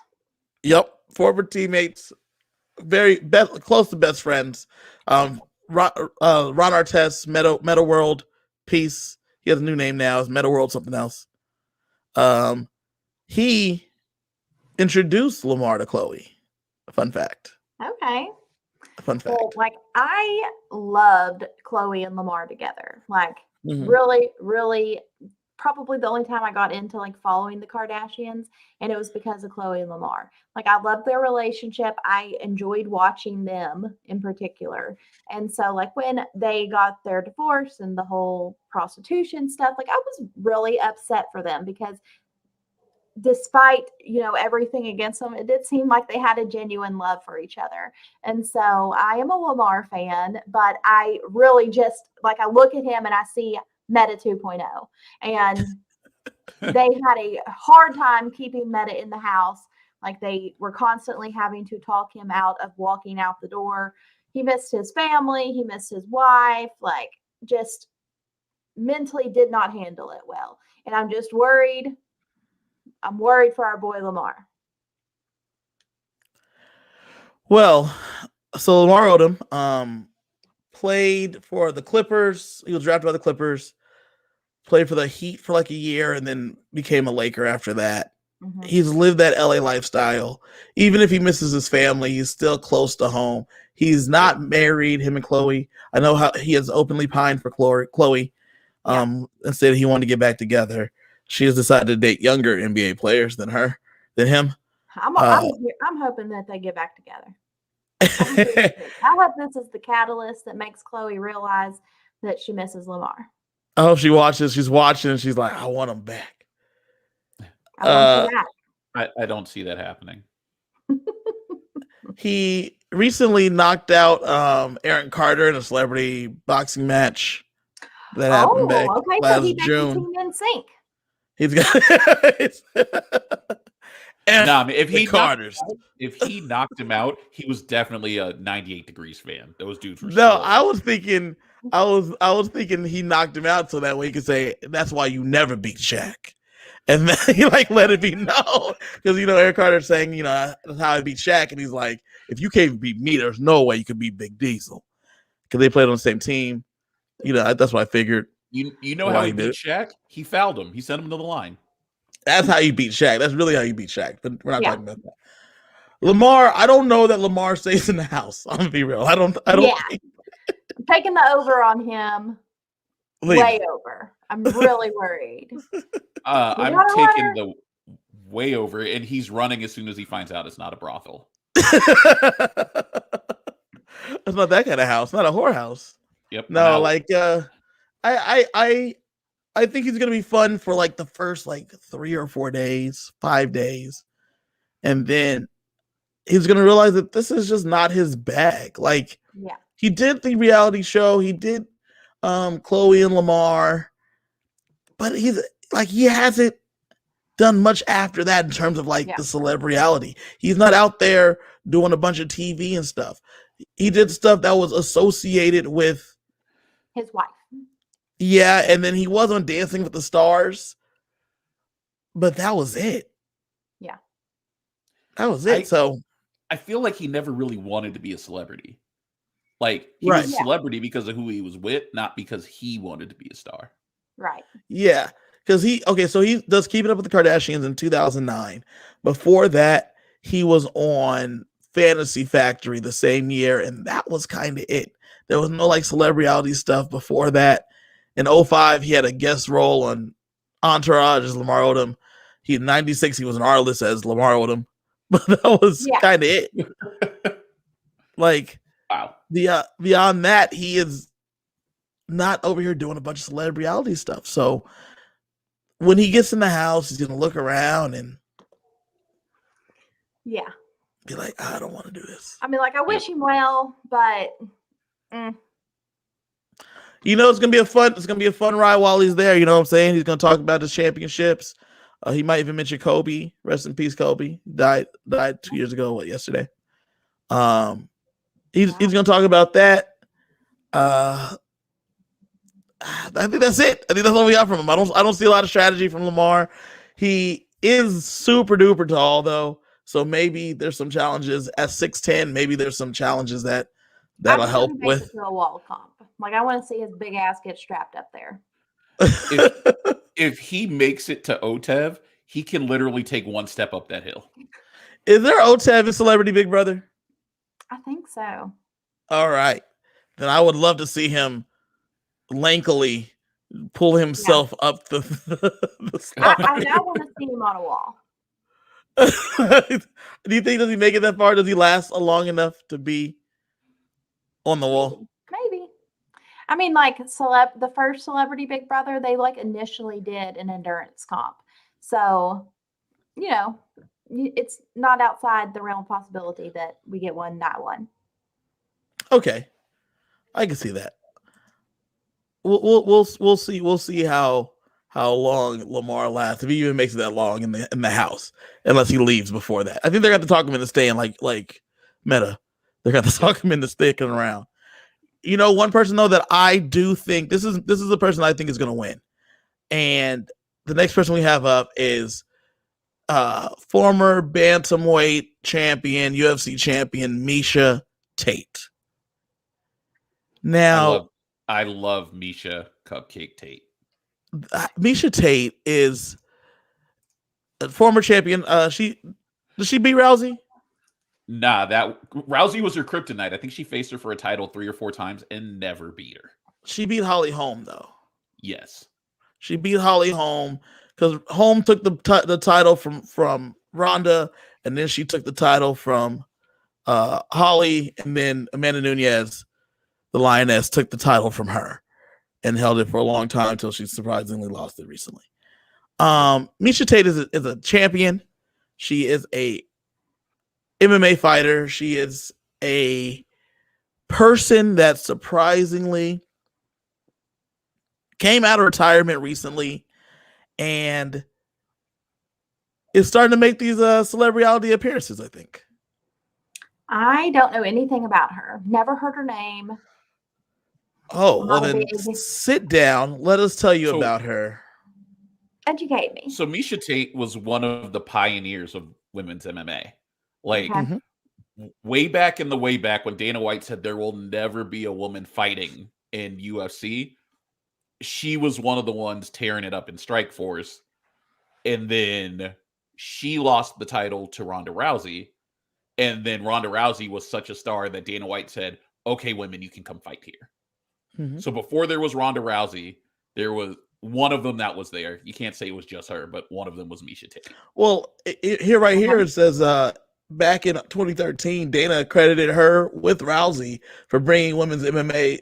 Yep, former teammates, close to best friends. Ron Artest, Meta World Peace. He has a new name now. It's Meta World something else. He introduced Lamar to Khloe. Fun fact. Okay. Fun fact. Well, like I loved Chloe and Lamar together. Like Mhm. really, really, probably the only time I got into like following the Kardashians, and it was because of Chloe and Lamar. Like I loved their relationship. I enjoyed watching them in particular. And so like when they got their divorce and the whole prostitution stuff, like I was really upset for them because despite everything against them, it did seem like they had a genuine love for each other. And so I am a Lamar fan, but I really just like I look at him and I see Meta 2.0, and they had a hard time keeping Meta in the house. Like they were constantly having to talk him out of walking out the door. He missed his family, he missed his wife, like just mentally did not handle it well. And I'm just worried. I'm worried for our boy Lamar. Well, so Lamar Odom played for the Clippers. He was drafted by the Clippers, played for the Heat for like a year, and then became a Laker after that. Mhm. He's lived that LA lifestyle. Even if he misses his family, he's still close to home. He's not married, him and Chloe. I know how he has openly pined for Chloe. And said he wanted to get back together. She has decided to date younger NBA players than him. I'm hoping that they get back together. I hope this is the catalyst that makes Chloe realize that she misses Lamar. I hope she watches. She's watching and she's like, I want him back. I want him back. I don't see that happening. He recently knocked out Aaron Carter in a celebrity boxing match that happened back last so he June. Team Nsync. He's got if he knocked him out, he was definitely a 98 Degrees fan. Those dudes were I was thinking he knocked him out so that way he could say that's why you never beat Shaq. And then he like let it be known. Because Aaron Carter's saying, that's how I beat Shaq, and he's like, if you can't beat me, there's no way you could beat Big Diesel. Because they played on the same team. That's what I figured. You know how he beat Shaq? He fouled him. He sent him to the line. That's how you beat Shaq. That's really how you beat Shaq. But we're not talking about that. Lamar, I don't know that Lamar stays in the house. I'm gonna be real. I don't think... Taking the over on him. Way over. I'm really worried. I'm taking the way over, and he's running as soon as he finds out it's not a brothel. It's not that kind of house. Not a whorehouse. Yep. No, I think he's gonna be fun for like the first 3 or 4 days, 5 days, and then he's gonna realize that this is just not his bag. He did the reality show, he did Chloe and Lamar, but he hasn't done much after that in terms of the celeb reality. He's not out there doing a bunch of TV and stuff. He did stuff that was associated with his wife. Yeah, and then he was on Dancing with the Stars, but that was it. Yeah. That was it. I feel like he never really wanted to be a celebrity. He was a celebrity because of who he was with, not because he wanted to be a star. Right. Yeah, because so he does Keeping Up with the Kardashians in 2009. Before that, he was on Fantasy Factory the same year, and that was kind of it. There was no celebrity stuff before that. In 2005, he had a guest role on Entourage as Lamar Odom. In 96, he was an artist as Lamar Odom. But that was kind of it. Wow. Beyond that, he is not over here doing a bunch of celebrity reality stuff. So when he gets in the house, he's going to look around and be like, I don't want to do this. I mean, I wish him well, but it's gonna be a fun ride while he's there. You know what I'm saying? He's gonna talk about his championships. He might even mention Kobe. Rest in peace, Kobe. Died 2 years ago. Yesterday? He's gonna talk about that. I think that's it. I think that's all we got from him. I don't see a lot of strategy from Lamar. He is super duper tall though, so maybe there's some challenges at 6'10". Maybe there's some challenges that'll help with a wall comp. I want to see his big ass get strapped up there. If he makes it to OTEV, he can literally take one step up that hill. Is there OTEV in Celebrity Big Brother? I think so. All right. Then I would love to see him lankily pull himself up the I slide. now want to see him on a wall. Do you think, does he make it that far? Does he last long enough to be on the wall? Maybe. I mean, like the first Celebrity Big Brother, they like initially did an endurance comp. So, you know, it's not outside the realm of possibility that we get that one. Okay, I can see that. We'll see how long Lamar lasts, if he even makes it that long in the house, unless he leaves before that. I think they're going to talk him into staying, like Meta. They're going to talk him into sticking around. You know, one person though that I do think this is the person I think is going to win, and the next person we have up is former bantamweight champion, UFC champion Miesha Tate. Now, I love Miesha Cupcake Tate. Miesha Tate is a former champion. Does she beat Rousey? Nah, that Rousey was her kryptonite. I think she faced her for a title 3 or 4 times and never beat her. She beat Holly Holm though. Yes, she beat Holly Holm because Holm took the title from Ronda, and then she took the title from Holly, and then Amanda Nunes, the Lioness, took the title from her and held it for a long time until she surprisingly lost it recently. Miesha Tate is a champion. She is a MMA fighter. She is a person that surprisingly came out of retirement recently and is starting to make these celebrity appearances, I think. I don't know anything about her. Never heard her name. Oh, well then sit down. Let us tell you about her. Educate me. So Miesha Tate was one of the pioneers of women's MMA. Like way back when Dana White said there will never be a woman fighting in UFC, she was one of the ones tearing it up in Strikeforce. And then she lost the title to Ronda Rousey. And then Ronda Rousey was such a star that Dana White said, okay, women, you can come fight here. So before there was Ronda Rousey, there was one of them that was there. You can't say it was just her, but one of them was Miesha Tate. Well, here it says back in 2013, Dana credited her with Rousey for bringing women's MMA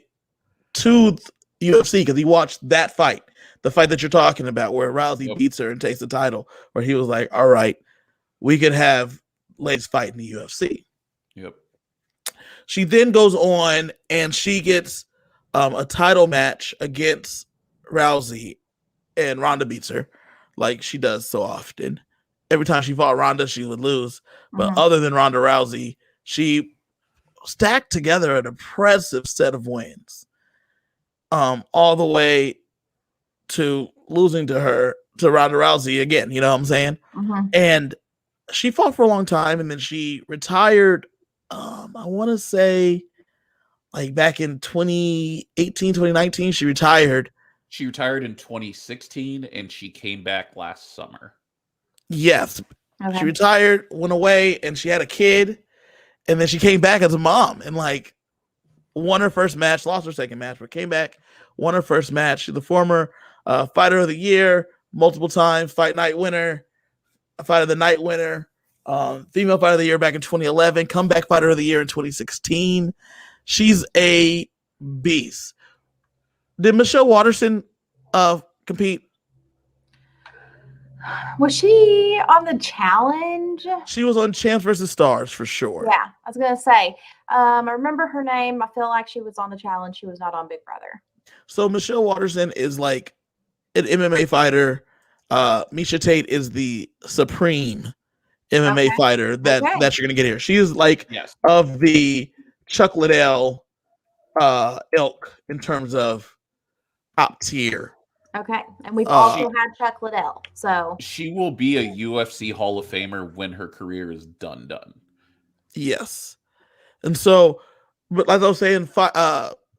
to UFC because he watched that fight, the fight that you're talking about, where Rousey beats her and takes the title, where he was like, all right, we could have ladies fight in the UFC. Yep. She then goes on and she gets a title match against Rousey, and Ronda beats her like she does so often. Every time she fought Ronda, she would lose. But other than Ronda Rousey, she stacked together an impressive set of wins. All the way to losing to Ronda Rousey again, you know what I'm saying? And she fought for a long time, and then she retired. I want to say like back in 2018, 2019, she retired. She retired in 2016, and she came back last summer. Yes. She retired, went away, and she had a kid, and then she came back as a mom and like won her first match, lost her second match, but came back, won her first match. She's the former fighter of the year, multiple times, fight night winner, fight of the night winner, female fighter of the year back in 2011, comeback fighter of the year in 2016. She's a beast. Did Michelle Waterson compete? Was she on the challenge? She was on Champs versus Stars for sure. Yeah, I was gonna say. I remember her name. I feel like she was on the challenge. She was not on Big Brother. So Michelle Waterson is like an MMA fighter. Miesha Tate is the supreme MMA fighter that you're gonna get here. She is like of the Chuck Liddell ilk in terms of top tier. Okay, and we've also had Chuck Liddell, so she will be a UFC Hall of Famer when her career is done. Yes, and so, but like I was saying,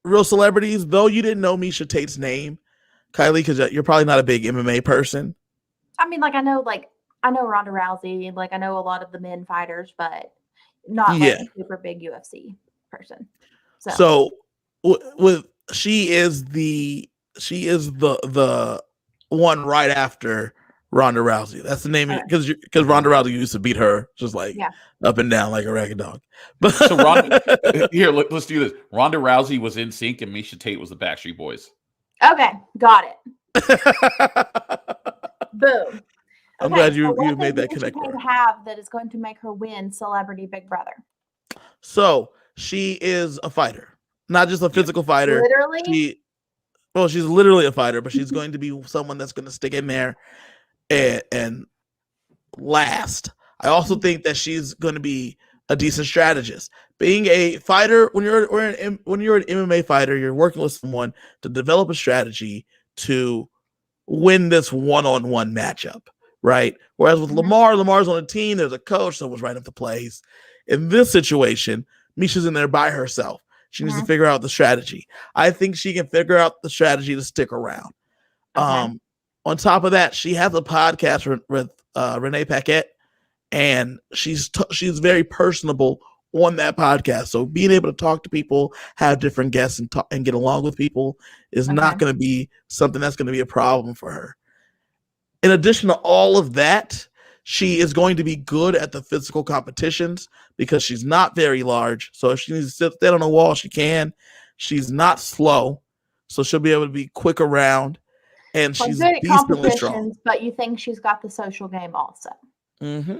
real celebrities. Though you didn't know Miesha Tate's name, Kiley, because you're probably not a big MMA person. I mean, I know Ronda Rousey, like I know a lot of the men fighters, but not like a super big UFC person. So with she is the one right after Ronda Rousey. That's the name because Ronda Rousey used to beat her just like up and down like a ragged dog. But so Ronda, here, let's do this. Ronda Rousey was Nsync and Miesha Tate was the Backstreet Boys. Okay, got it. Boom. I'm glad you made that connection. connection. Have that is going to make her win Celebrity Big Brother. So she is a fighter, not just a physical fighter. Literally. She's literally a fighter, but she's going to be someone that's going to stick in there and last. I also think that she's going to be a decent strategist. Being a fighter, when you're an MMA fighter, you're working with someone to develop a strategy to win this one-on-one matchup, right? Whereas with Lamar's on a team, there's a coach, someone's right up the plays. In this situation, Miesha's in there by herself. She needs to figure out the strategy. I think she can figure out the strategy to stick around. On top of that, she has a podcast with Renee Paquette, and she's very personable on that podcast. So being able to talk to people, have different guests, and get along with people is not going to be something that's going to be a problem for her. In addition to all of that, she is going to be good at the physical competitions because she's not very large. So if she needs to sit on a wall, she can. She's not slow, so she'll be able to be quick around. And she's good at decently strong. But you think she's got the social game also. Okay.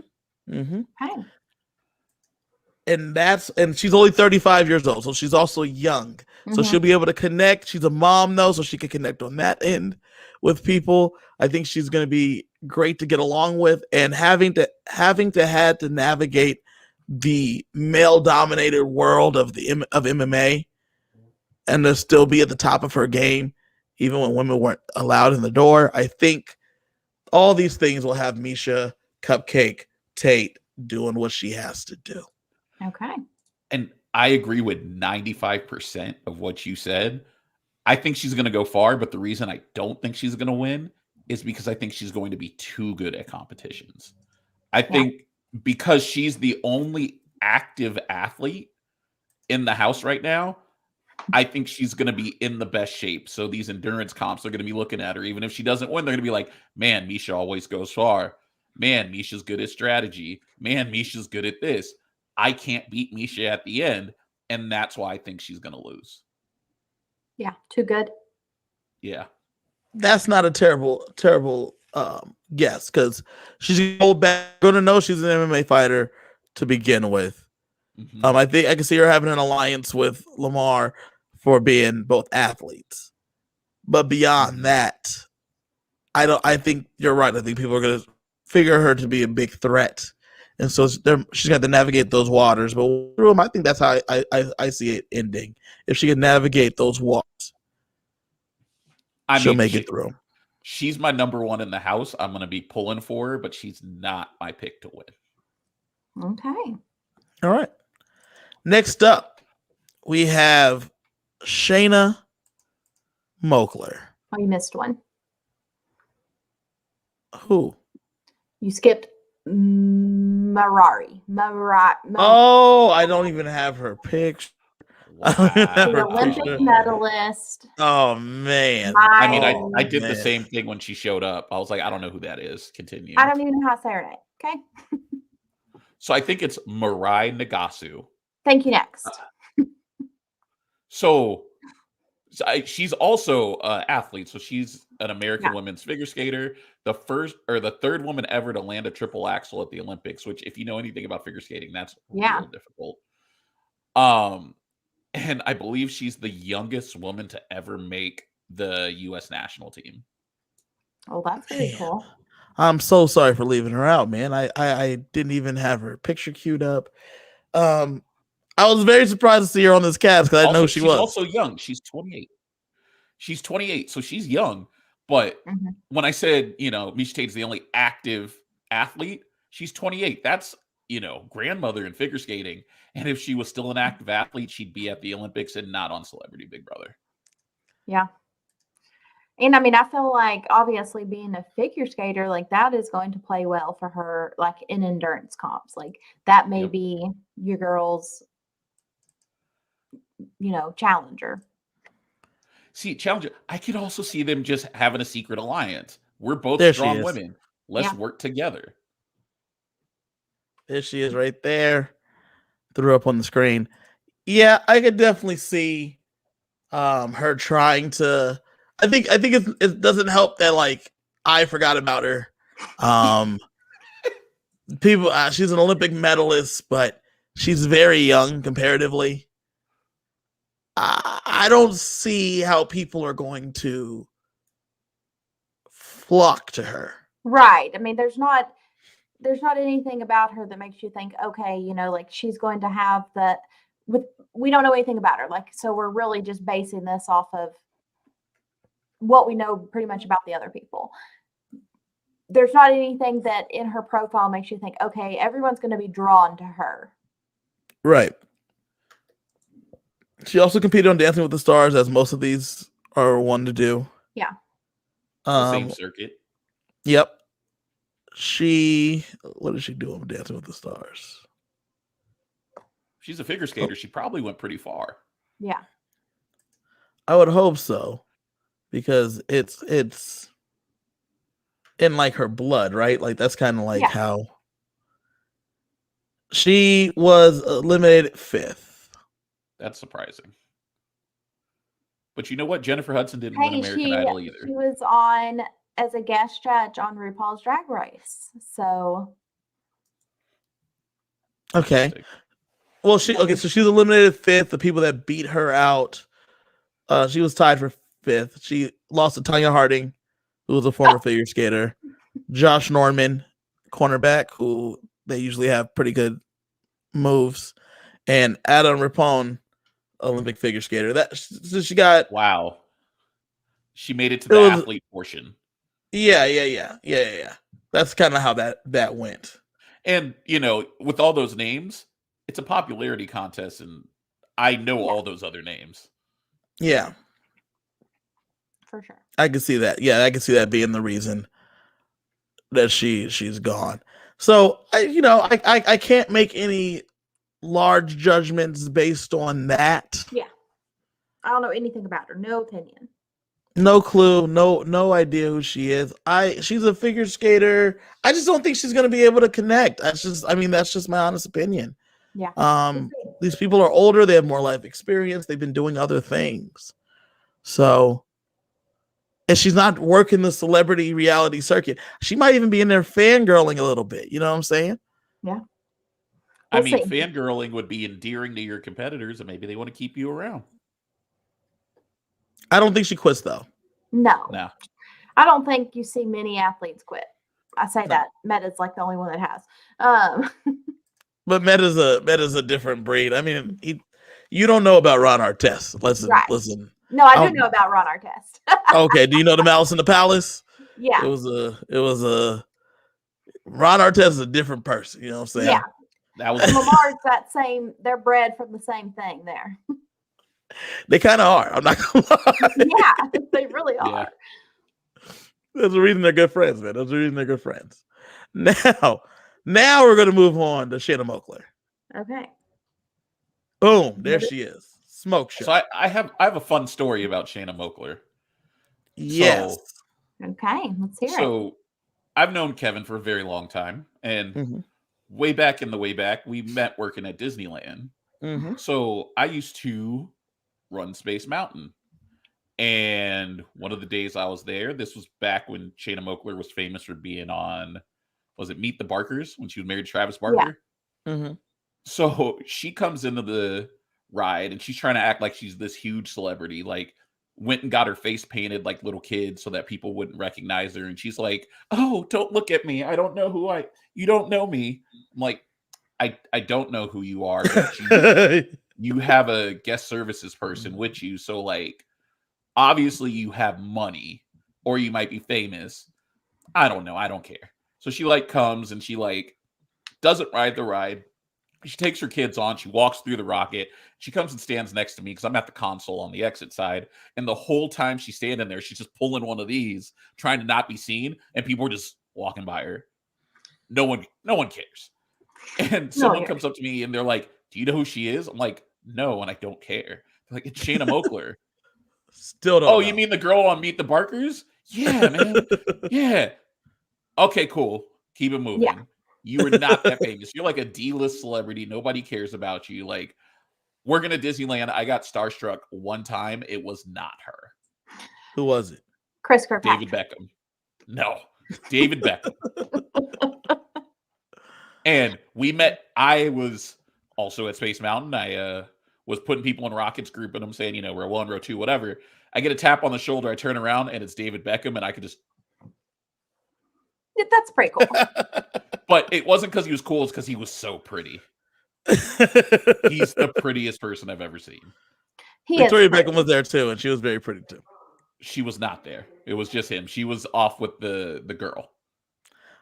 And she's only 35 years old, so she's also young. So she'll be able to connect. She's a mom though, so she can connect on that end with people. I think she's going to be great to get along with, and having to navigate the male-dominated world of MMA, and to still be at the top of her game, even when women weren't allowed in the door. I think all these things will have Miesha Cupcake Tate doing what she has to do. Okay. And I agree with 95% of what you said. I think she's going to go far, but the reason I don't think she's going to win is because I think she's going to be too good at competitions. I think because she's the only active athlete in the house right now, I think she's going to be in the best shape. So these endurance comps are going to be looking at her. Even if she doesn't win, they're going to be like, man, Miesha always goes far. Man, Miesha's good at strategy. Man, Miesha's good at this. I can't beat Miesha at the end. And that's why I think she's going to lose. Yeah, too good. Yeah. That's not a terrible guess, because she's going to know she's an MMA fighter to begin with. I think I can see her having an alliance with Lamar for being both athletes. But beyond that, I think you're right. I think people are going to figure her to be a big threat. And so she's got to navigate those waters. But I think that's how I see it ending. If she can navigate those waters, she'll make it through. She's my number one in the house. I'm going to be pulling for her, but she's not my pick to win. Okay. All right. Next up, we have Shayna Mugler. Oh, you missed one. Who? You skipped Marari. Oh, I don't even have her picture. Wow. The Olympic medalist. Oh, man. I did the same thing when she showed up. I was like, I don't know who that is. Continue. I don't even know how to say her name. Okay. So I think it's Mirai Nagasu. Thank you. Next. So she's also an athlete. So she's an American women's figure skater, the third woman ever to land a triple axel at the Olympics, which if you know anything about figure skating, that's real difficult. And I believe she's the youngest woman to ever make the U.S. national team. Oh, that's very cool. I'm so sorry for leaving her out, man. I didn't even have her picture queued up. I was very surprised to see her on this cast because I know she's also young. She's 28. She's 28, so she's young. But when I said, Miesha Tate's the only active athlete, she's 28. That's, grandmother in figure skating. And if she was still an active athlete, she'd be at the Olympics and not on Celebrity Big Brother. Yeah. And I feel like obviously being a figure skater, like that is going to play well for her, like in endurance comps. Like that may be your girl's challenger. See, Challenger, I could also see them just having a secret alliance. We're both There she strong is. women. Let's Yeah. work together. There she is right there. Threw up on the screen. Yeah, I could definitely see her trying to. I think it doesn't help that like I forgot about her. People, she's an Olympic medalist, but she's very young comparatively. I don't see how people are going to flock to her. Right. I mean, there's not anything about her that makes you think, okay, like she's going to have we don't know anything about her. Like, so we're really just basing this off of what we know pretty much about the other people. There's not anything that in her profile makes you think, okay, everyone's going to be drawn to her. Right. She also competed on Dancing with the Stars, as most of these are one to do. Yeah. Same circuit. Yep. What did she do on Dancing with the Stars? She's a figure skater. She probably went pretty far. Yeah. I would hope so, because it's in like her blood, right? Like that's kind of like how she was eliminated 5th. That's surprising. But you know what? Jennifer Hudson didn't win American Idol either. She was on as a guest judge on RuPaul's Drag Race. So okay. Well, so she was eliminated 5th. The people that beat her out, she was tied for 5th. She lost to Tanya Harding, who was a former figure skater. Josh Norman, cornerback, who they usually have pretty good moves, and Adam Rippon, Olympic figure skater. So she got She made it to the athlete portion. Yeah. That's kind of how that went. And with all those names, it's a popularity contest, and I know all those other names. Yeah, for sure. I can see that. Yeah, I can see that being the reason that she's gone. So I can't make any large judgments based on that. Yeah, I don't know anything about her. No opinion. No clue. No idea who she is. She's a figure skater. I just don't think she's going to be able to connect. That's just my honest opinion. Yeah. These people are older. They have more life experience. They've been doing other things. So, and she's not working the celebrity reality circuit. She might even be in there fangirling a little bit. You know what I'm saying? Yeah. I mean, fangirling would be endearing to your competitors, and maybe they want to keep you around. I don't think she quits, though. No. I don't think you see many athletes quit. I say that. Meta's like the only one that has. But Meta's a different breed. I mean, you don't know about Ron Artest. Listen. No, I do know about Ron Artest. Okay. Do you know the Malice in the Palace? Yeah. It was a Ron Artest is a different person. You know what I'm saying? Yeah. That was Lamar's they're bred from the same thing there. They kind of are. I'm not gonna lie. Yeah, they really are. Yeah. There's a reason they're good friends, man. There's a reason they're good friends. Now we're gonna move on to Shayna Mugler. Okay. Boom, there she is. Smoke show. So I have a fun story about Shayna Mugler. Yes. Okay, let's hear it. So I've known Kevin for a very long time, and way back, we met working at Disneyland. So I used to run Space Mountain. And one of the days I was there, this was back when Shayna Mugler was famous for being on, was it Meet the Barkers, when she was married to Travis Barker? Yeah. So she comes into the ride and she's trying to act like she's this huge celebrity, like went and got her face painted like little kids so that people wouldn't recognize her. And she's like, "Oh, don't look at me. I don't know you don't know me." I'm like, I don't know who you are. You have a guest services person with you. So like, obviously you have money or you might be famous. I don't know. I don't care. So she like comes and she like doesn't ride the ride. She takes her kids on. She walks through the rocket. She comes and stands next to me because I'm at the console on the exit side. And the whole time she's standing there, she's just pulling one of these, trying to not be seen. And people are just walking by her. No one cares. And someone comes up to me and they're like, "Do you know who she is?" I'm like, "No," and I don't care. Like, it's Shayna Mugler. Still don't Oh, know. you mean the girl on Meet the Barkers? Yeah, man. Yeah. Okay, cool. Keep it moving. Yeah. You are not that famous. You're like a D-list celebrity. Nobody cares about you. Like, we're going to Disneyland. I got starstruck one time. It was not her. Who was it? Chris Kirkpatrick. David Beckham. No. David Beckham. And we met. I was also at Space Mountain. I was putting people in rockets, grouping them, saying, row 1, row 2, whatever. I get a tap on the shoulder. I turn around, and it's David Beckham, and I could just... That's pretty cool. But it wasn't because he was cool. It's because he was so pretty. He's the prettiest person I've ever seen. Victoria Beckham was there, too, and she was very pretty, too. She was not there. It was just him. She was off with the girl.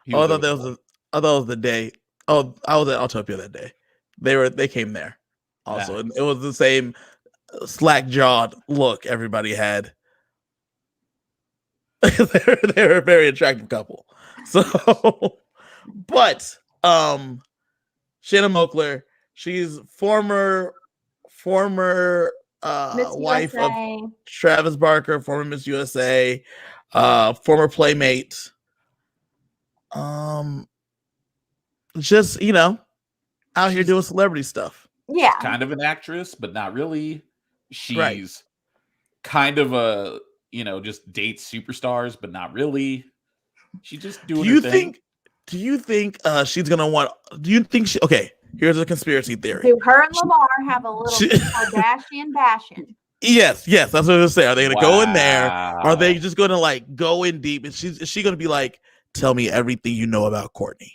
I thought it was the day. Oh, I was at Autopia that day. They came there also, and it was the same slack jawed look everybody had. they were a very attractive couple. So, but Shannon Mueller, she's former wife of Travis Barker, former Miss USA, former playmate. Just out here doing celebrity stuff. Yeah, kind of an actress, but not really. She's kind of a just dates superstars, but not really. She's just doing her thing. Do you think she's gonna want? Do you think she? Okay, here's a conspiracy theory. Do her and Lamar have a little Kardashian bashing? Yes, that's what I was gonna say. Are they gonna go in there? Are they just gonna go in deep? And is she gonna be like, tell me everything you know about Courtney?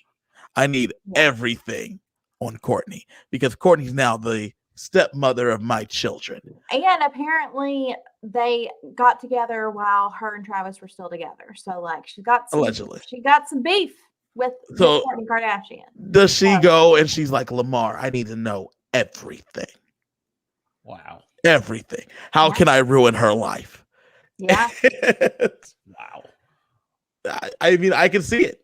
I need everything on Courtney because Courtney's now the stepmother of my children. And apparently they got together while her and Travis were still together. So she got some, allegedly she got some beef with Kourtney Kardashian. Does she go and she's like, Lamar, I need to know everything. Wow. Everything. How can I ruin her life? Yeah. Wow. I mean, I can see it.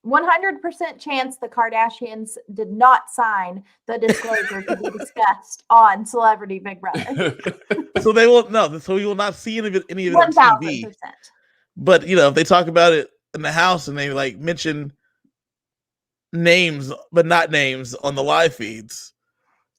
100% chance the Kardashians did not sign the disclosure to be discussed on Celebrity Big Brother. So they will so you will not see any of it on TV. 1000%. But if they talk about it in the house and they mention names but not names on the live feeds.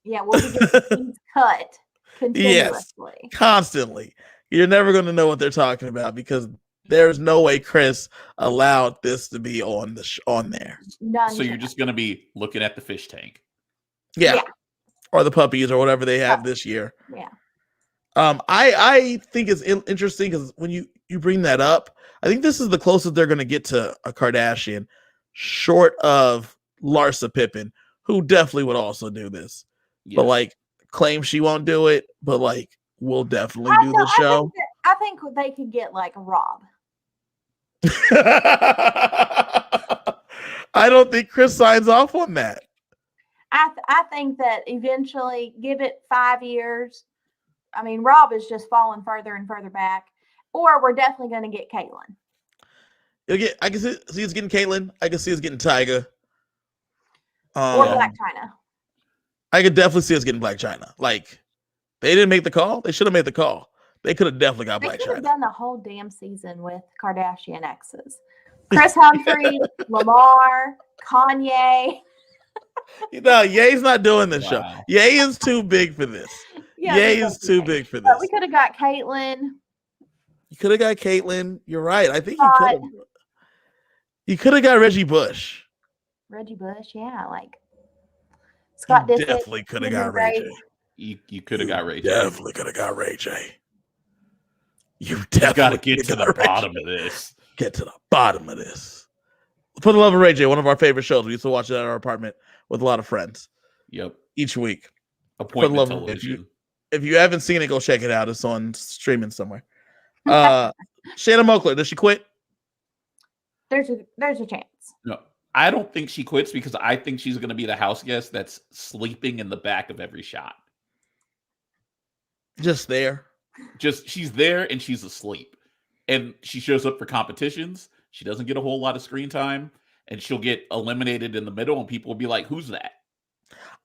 Yeah, we'll be getting cut continuously. Yes, constantly. You're never going to know what they're talking about because there's no way Chris allowed this to be on there. None. So you're just going to be looking at the fish tank. Yeah. Or the puppies or whatever they have this year. Yeah. I think it's interesting because when you bring that up, I think this is the closest they're going to get to a Kardashian, short of Larsa Pippen, who definitely would also do this. Yes. But claim she won't do it, but will definitely do the show. I think they could get Rob. I don't think Chris signs off on that. I think that eventually, give it 5 years. I mean, Rob is just falling further and further back. Or we're definitely going to get Caitlyn. I can see us getting Caitlyn. I can see us getting Tyga. Or Black China. I could definitely see us getting Black China. They didn't make the call. They should have made the call. They could have definitely got Black China. They could have done the whole damn season with Kardashian exes. Chris Humphrey, Lamar, Kanye. Ye's not doing this show. Ye is too big for this. Yeah, Ye is too big for this. But we could have got Caitlyn. You could have got Caitlyn. You're right. I think you could have. You could have got Reggie Bush. Reggie Bush, yeah. Scott Disick. Definitely could have got Ray J. You could have got Ray J. Definitely could have got Ray J. You got to get to the bottom of this. Get to the bottom of this. For the Love of Ray J, one of our favorite shows. We used to watch it at our apartment with a lot of friends. Yep. Each week. Appointment television. If you haven't seen it, go check it out. It's on streaming somewhere. Shayna Mugler, does she quit? There's a chance. No, I don't think she quits because I think she's going to be the house guest that's sleeping in the back of every shot. Just there. She's there and she's asleep. And she shows up for competitions. She doesn't get a whole lot of screen time. And she'll get eliminated in the middle and people will be like, who's that?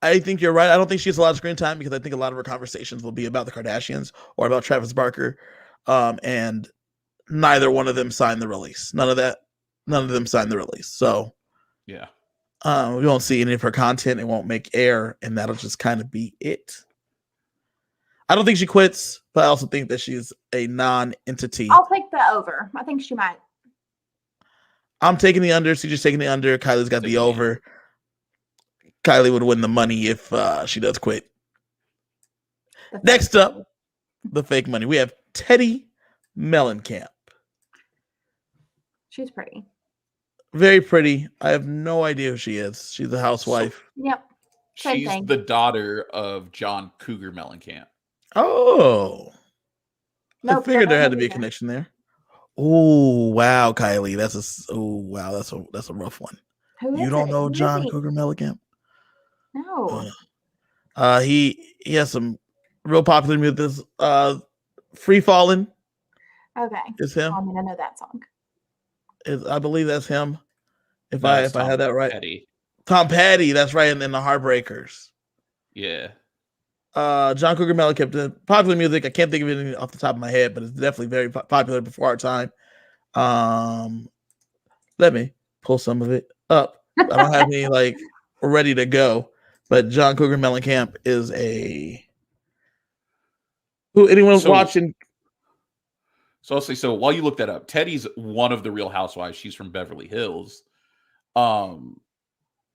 I think you're right. I don't think she has a lot of screen time because I think a lot of her conversations will be about the Kardashians or about Travis Barker. And neither one of them signed the release. None of them signed the release. So Yeah. we won't see any of her content. It won't make air, and that'll just kind of be it. I don't think she quits, but I also think that she's a non-entity. I'll take the over. I think she might. I'm taking the under. CJ's taking the under. Kylie's got the over. Kylie would win the money if she does quit. Next up, the fake money. We have Teddi Mellencamp. She's pretty. Very pretty. I have no idea who she is. She's a housewife. Yep. Same She's thing. the daughter of John Cougar Mellencamp. Oh. Nope, I figured there had to be a either. connection there. Oh, wow, Kylie. That's a rough one. Who is You don't it? know Who is John he? Cougar Mellencamp? No. He has some real popular music. Free Fallin' Okay. is him. I mean, I know that song. I believe that's him. If No, I it's had that right. Petty. Tom Petty, that's right, and then the Heartbreakers. Yeah. John Cougar Mellencamp, the popular music. I can't think of it off the top of my head, but it's definitely very popular before our time. Let me pull some of it up. I don't have any like ready to go, but John Cougar Mellencamp is anyone watching. So I'll say, so while you look that up, Teddy's one of the Real Housewives. She's from Beverly Hills.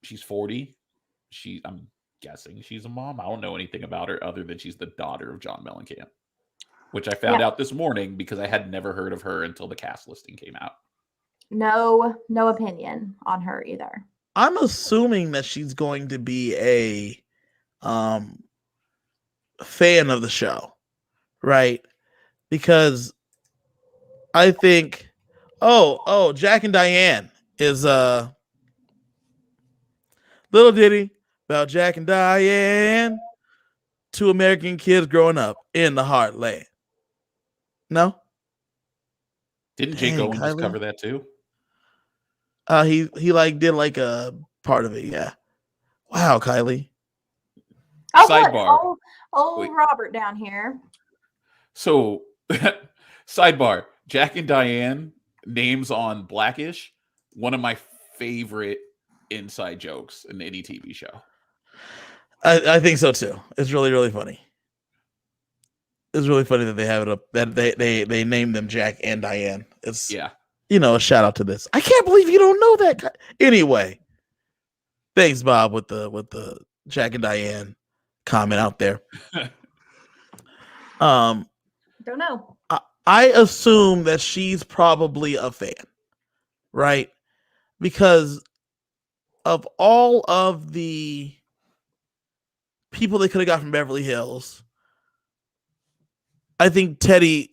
She's 40. I'm guessing she's a mom. I don't know anything about her other than she's the daughter of John Mellencamp, which I found out this morning because I had never heard of her until the cast listing came out. No opinion on her either. I'm assuming that she's going to be a fan of the show, right? Because I think Jack and Diane is little ditty about Jack and Diane, two American kids growing up in the heartland. No? Didn't Jake Owen just cover that too? He did like a part of it, yeah. Wow, Kylie. Oh, Sidebar. Old Robert down here. So, sidebar. Jack and Diane names on Blackish. One of my favorite inside jokes in any TV show. I think so too. It's really, really funny. It's really funny that they have it up. That they named them Jack and Diane. It's a shout out to this. I can't believe you don't know that. Anyway, thanks, Bob, with the Jack and Diane comment out there. Don't know. I assume that she's probably a fan, right? Because of all of the people they could have got from Beverly Hills, I think Teddi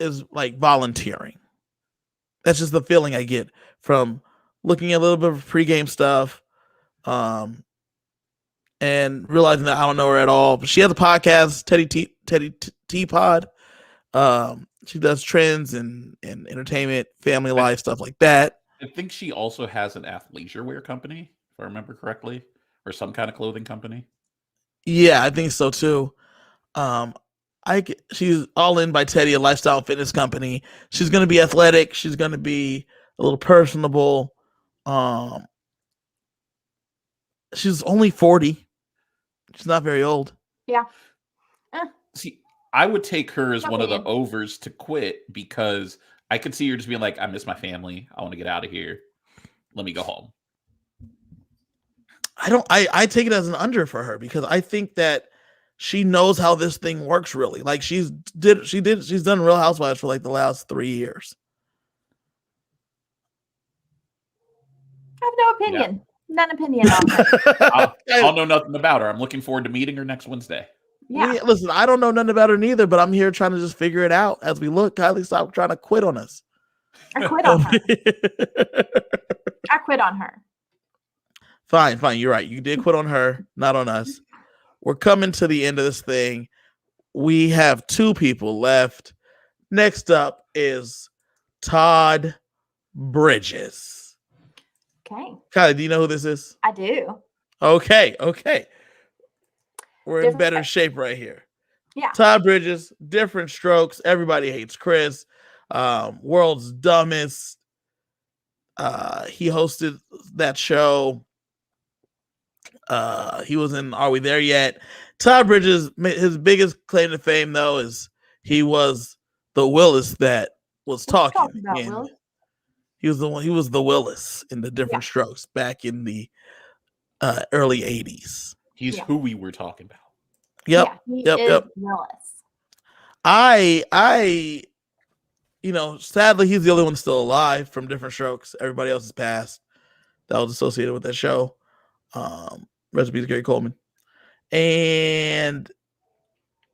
is like volunteering. That's just the feeling I get from looking at a little bit of pregame stuff, and realizing that I don't know her at all. But she has a podcast, Teddi T Pod. She does trends and entertainment, family life, stuff like that. I think she also has an athleisure wear company, if I remember correctly, or some kind of clothing company. Yeah, I think so too. She's All In by Teddi, a lifestyle fitness company. She's going to be athletic. She's going to be a little personable. She's only 40. She's not very old. Yeah. See, I would take her as one of the overs to quit because I could see her just being like, I miss my family. I want to get out of here. Let me go home. I take it as an under for her because I think that she knows how this thing works really. Like she's done Real Housewives for like the last 3 years. I have no opinion. Yeah. None opinion on her. I'll know nothing about her. I'm looking forward to meeting her next Wednesday. Yeah. Listen, I don't know nothing about her neither, but I'm here trying to just figure it out as we look. Kylie, stop trying to quit on us. I quit on her. I quit on her. Fine. You're right. You did quit on her, not on us. We're coming to the end of this thing. We have 2 people left. Next up is Todd Bridges. Okay. Kylie, do you know who this is? I do. Okay. We're in Different better strokes. shape right here. Yeah. Todd Bridges, different strokes. Everybody hates Chris. World's dumbest. He hosted that show. He was in Are We There Yet? Todd Bridges, his biggest claim to fame though is he was the Willis that was talking. About, And Willis? he was the one. He was the Willis in the different strokes back in the early 80s. He's who we were talking about. Yep. Yeah, he is Willis. I sadly he's the only one still alive from different strokes. Everybody else has passed that was associated with that show. Rest in peace, Gary Coleman. And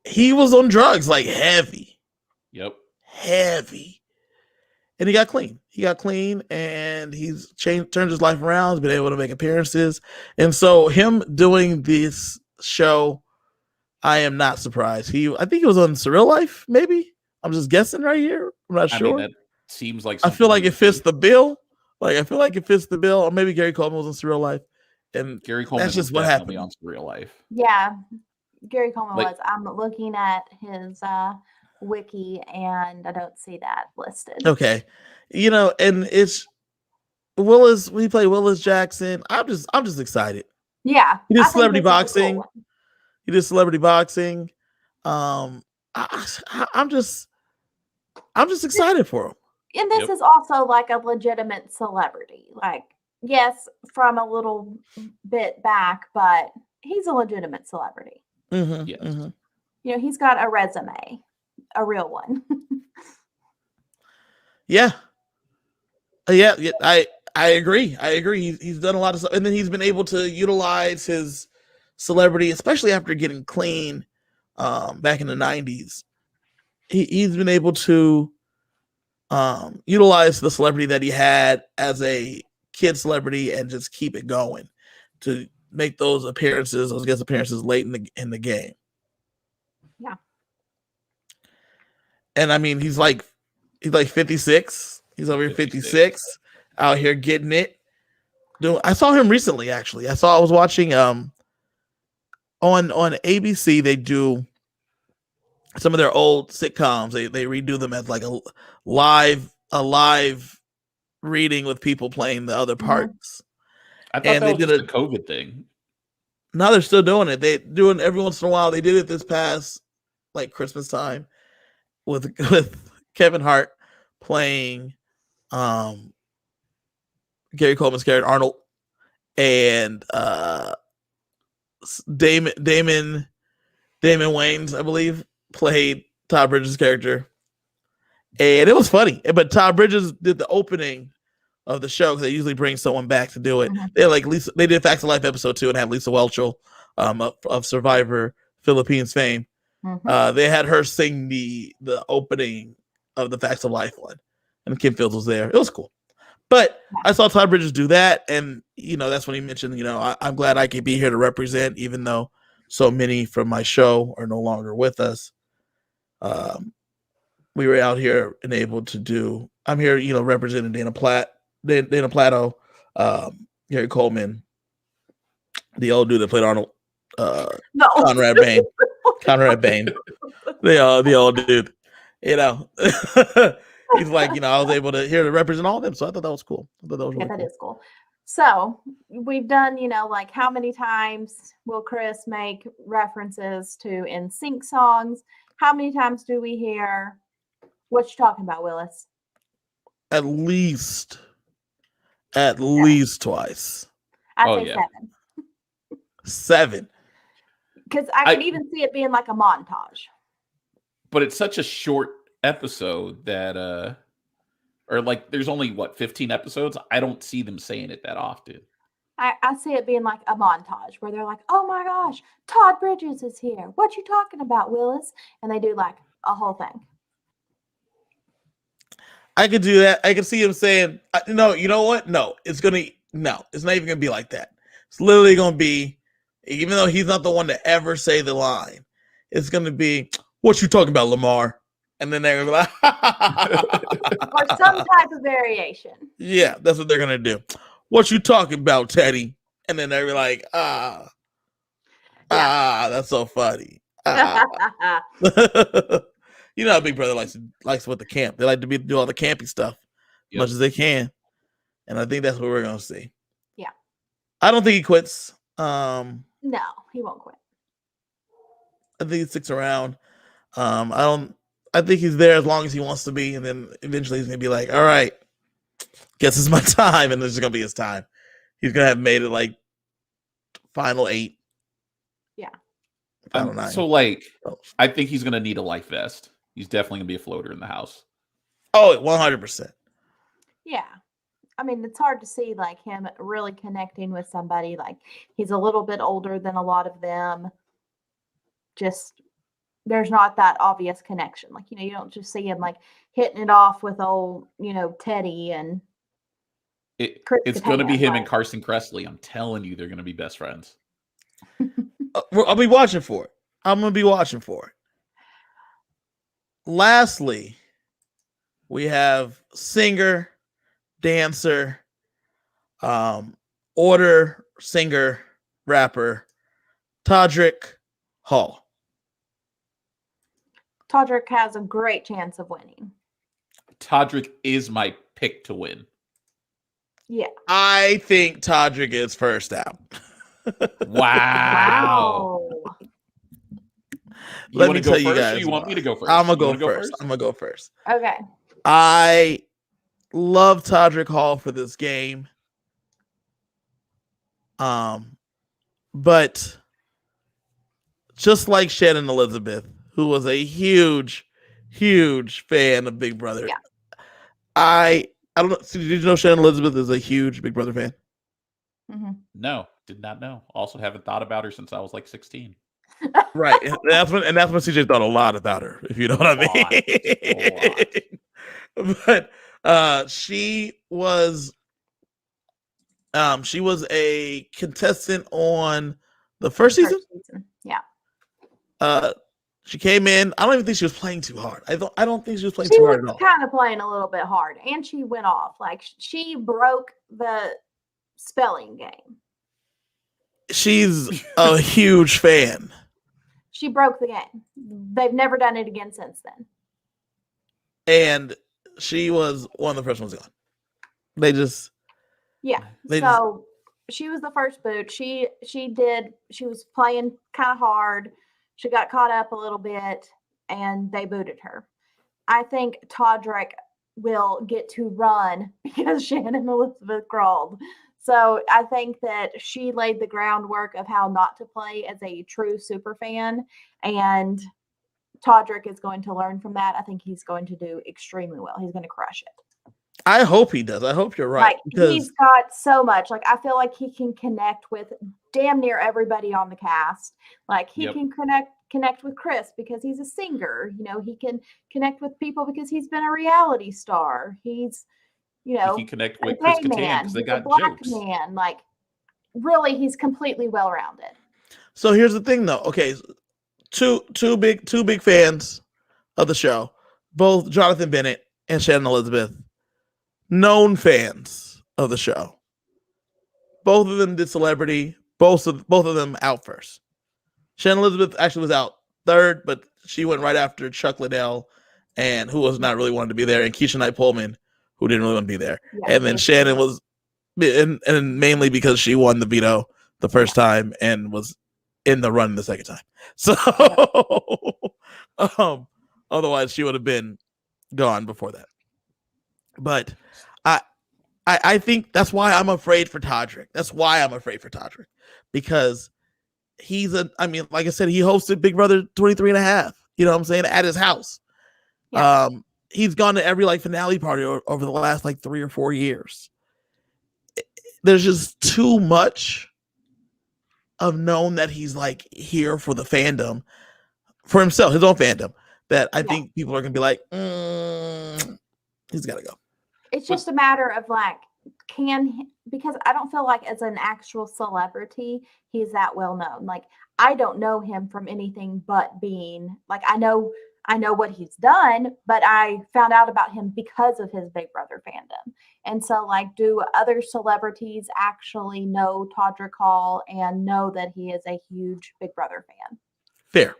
he was on drugs, like heavy. Yep. Heavy. And he got clean. And he's turned his life around. He's been able to make appearances. And so him doing this show, I am not surprised. I think he was on Surreal Life, maybe. I'm just guessing right here. I'm not sure. I mean, that seems like I feel like it fits the bill. Or maybe Gary Coleman was on Surreal Life. And Gary Coleman that's just what happened on Surreal Life. Yeah, Gary Coleman was. I'm looking at his wiki and I don't see that listed. Okay. And it's Willis. We play Willis Jackson. I'm just excited. Yeah. He did celebrity boxing. I'm just excited for him. And this is also like a legitimate celebrity. Like, yes, from a little bit back, but he's a legitimate celebrity. Mm-hmm, yes. mm-hmm. He's got a resume, a real one. Yeah. I agree. He's done a lot of stuff, and then he's been able to utilize his celebrity, especially after getting clean back in the 90s. He's been able to utilize the celebrity that he had as a kid celebrity and just keep it going to make those guest appearances late in the game. Yeah. And I mean, he's like 56. He's over here 56 out here getting it. I saw him recently, actually. I was watching on ABC, they do some of their old sitcoms. They redo them as like a live reading with people playing the other parts. I thought that was just a COVID thing. No, they're still doing it. They do it every once in a while. They did it this past like Christmas time with Kevin Hart playing Gary Coleman's character Arnold, and Damon Wayans, I believe, played Todd Bridges' character, and it was funny. But Todd Bridges did the opening of the show because they usually bring someone back to do it. Mm-hmm. They did Facts of Life episode 2 and had Lisa Whelchel of Survivor Philippines fame. Mm-hmm. They had her sing the opening of the Facts of Life one, and Kim Fields was there. It was cool. But I saw Todd Bridges do that, and that's when he mentioned, I'm glad I could be here to represent, even though so many from my show are no longer with us. We were out here and able to do. I'm here, representing Dana Plato, Gary Coleman, the old dude that played Arnold, Conrad Bain, the old dude. He's like, I was able to represent all of them. So I thought that was cool. That was really that cool. Is cool. So we've done, like how many times will Chris make references to Nsync songs? How many times do we hear what you talking about, Willis? At least twice. I'd say 7. Because I could even see it being like a montage. But it's such a short episode that or like there's only 15 episodes. I don't see them saying it that often. I see it being like a montage where they're like, oh my gosh, Todd Bridges is here. What you talking about, Willis? And they do like a whole thing. I could do that. I could see him saying, no, you know what? No, it's not even going to be like that. It's literally going to be, even though he's not the one to ever say the line, it's going to be, what you talking about, Lamar? And then they're going to be like, or some type of variation. Yeah, that's what they're going to do. What you talking about, Teddy? And then they're like, Ah, that's so funny. Ah. You know how Big Brother likes with the camp. They like to do all the campy stuff as much as they can, and I think that's what we're gonna see. Yeah. I don't think he quits. No, he won't quit. I think he sticks around. I think he's there as long as he wants to be, and then eventually he's gonna be like, all right, guess it's my time, and this is gonna be his time. He's gonna have made it like final 8. Yeah. Final 9. So like, I think he's gonna need a life vest. He's definitely gonna be a floater in the house. Oh, 100%. Yeah. I mean, it's hard to see like him really connecting with somebody. Like he's a little bit older than a lot of them. Just there's not that obvious connection. Like, you don't just see him like hitting it off with old, Teddy and it's going to be him and Carson Cressley. I'm telling you, they're going to be best friends. I'll be watching for it. I'm going to be watching for it. Lastly, we have singer, dancer, order, singer, rapper, Todrick Hall. Todrick has a great chance of winning. Todrick is my pick to win. Yeah. I think Todrick is first out. Wow. Let me tell you guys. You want me to go first? I'm going to go first. Okay. I love Todrick Hall for this game. But just like Shannon Elizabeth, who was a huge fan of Big Brother. Yeah. I don't know. Did you know Shannon Elizabeth is a huge Big Brother fan? Mm-hmm. No, did not know. Also haven't thought about her since I was like 16. Right. And that's when CJ thought a lot about her, if you know what I mean. But she was a contestant on the first season. Yeah. She came in. I don't even think she was playing too hard. I don't think she was playing too hard at all. She was kind of playing a little bit hard, and she went off. Like she broke the spelling game. She's a huge fan. She broke the game. They've never done it again since then. And she was one of the first ones gone. She was the first boot. She was playing kind of hard. She got caught up a little bit, and they booted her. I think Todrick will get to run because Shannon Elizabeth crawled. So I think that she laid the groundwork of how not to play as a true super fan, and Todrick is going to learn from that. I think he's going to do extremely well. He's going to crush it. I hope he does. I hope you're right. Like, he's got so much. Like, I feel like he can connect with damn near everybody on the cast. Like, he can connect with Chris because he's a singer. He can connect with people because he's been a reality star. He's, he can connect with Chris Kattan because they got jokes. Man, like, really, he's completely well-rounded. So here's the thing, though. Okay, two big fans of the show, both Jonathan Bennett and Shannon Elizabeth. Known fans of the show. Both of them did celebrity. Both of them out first. Shannon Elizabeth actually was out third, but she went right after Chuck Liddell, and who was not really wanted to be there, and Keisha Knight Pullman, who didn't really want to be there. Yeah, and then Shannon was, and mainly because she won the veto the first time and was in the run the second time. So, otherwise she would have been gone before that. But I think that's why I'm afraid for Todrick. Because like I said, he hosted Big Brother 23 and a half, you know what I'm saying, at his house. Yeah. He's gone to every finale party over the last 3 or 4 years. There's just too much of known that he's here for the fandom, for himself, his own fandom, that I think people are going to be like, he's got to go. It's just a matter of because I don't feel like as an actual celebrity, he's that well known. I don't know him from anything but being I know I know what he's done, but I found out about him because of his Big Brother fandom. And so, like, do other celebrities actually know Todrick Hall and know that he is a huge Big Brother fan? Fair.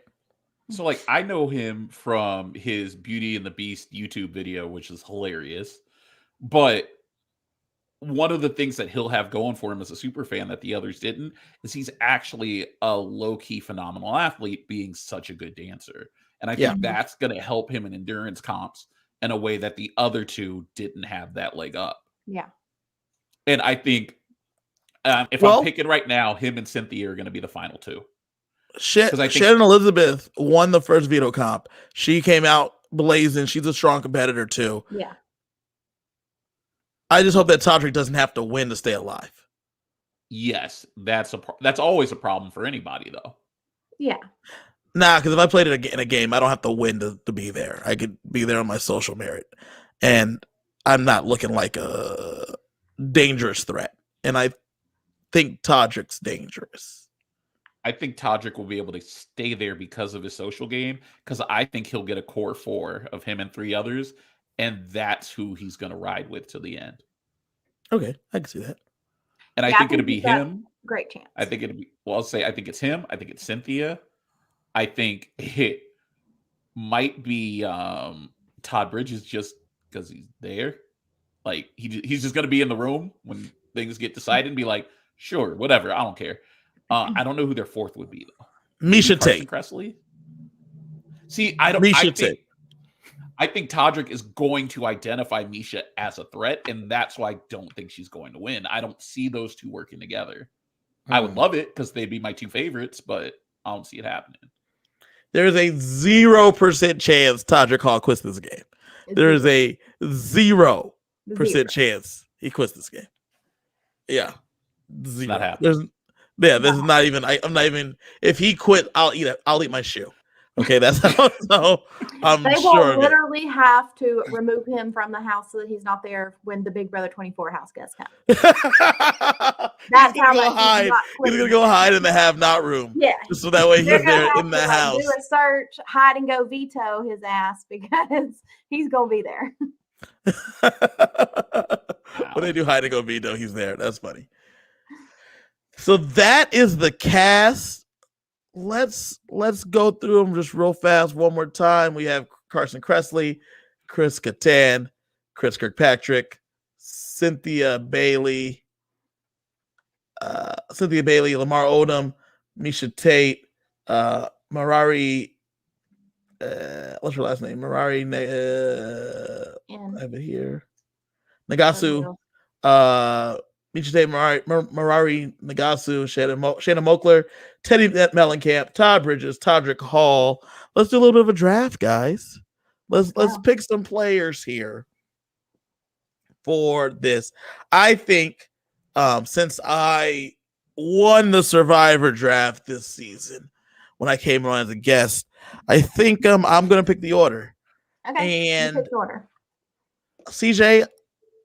So, like, I know him from his Beauty and the Beast YouTube video, which is hilarious. But one of the things that he'll have going for him as a super fan that the others didn't is he's actually a low-key phenomenal athlete, being such a good dancer. And I think that's going to help him in endurance comps in a way that the other two didn't have that leg up. Yeah. And I think if I'm picking right now, him and Cynthia are going to be the final two. Shannon Elizabeth won the first veto comp. She came out blazing. She's a strong competitor too. Yeah. I just hope that Todrick doesn't have to win to stay alive. Yes, that's always a problem for anybody, though. Yeah. Nah, because if I played it in a game, I don't have to win to be there. I could be there on my social merit. And I'm not looking like a dangerous threat. And I think Todrick's dangerous. I think Todrick will be able to stay there because of his social game, because I think he'll get a core 4 of him and 3 others, and that's who he's going to ride with to the end. Okay, I can see that. And I think it'll be him. Great chance. I think I'll say I think it's him. I think it's Cynthia. I think it might be Todd Bridges just because he's there. Like, he's just going to be in the room when things get decided and be like, sure, whatever, I don't care. I don't know who their 4th would be, though. Miesha Tate. Carson Cressley? See, I think Todrick is going to identify Miesha as a threat, and that's why I don't think she's going to win. I don't see those two working together. I would love it because they'd be my 2 favorites, but I don't see it happening. There's a 0% chance Todrick Hall quits this game. There is a 0% chance he quits this game. Yeah. 0. Not happening. This is not even. I'm not even. If he quit, I'll eat my shoe. Okay, that's how. So I'm they sure. will literally have to remove him from the house so that he's not there when the Big Brother 24 house guests come. That's how much he's gonna go hide in the have-not room. Yeah, just so that way he's there in the house. Do a search, hide and go veto his ass because he's gonna be there. When they do hide and go veto, he's there. That's funny. So that is the cast. Let's go through them just real fast one more time. We have Carson Cressley, Chris Kattan, Chris Kirkpatrick, Cynthia Bailey, Lamar Odom, Miesha Tate, Marari. What's her last name? Marari. I have it here. Nagasu. Miesha Tate, Marari Nagasu, Shayna Mugler, Teddy Mellencamp, Todd Bridges, Todrick Hall. Let's do a little bit of a draft, guys. Let's pick some players here for this. I think since I won the Survivor draft this season when I came on as a guest, I think I'm going to pick the order. Okay, and pick the order. CJ,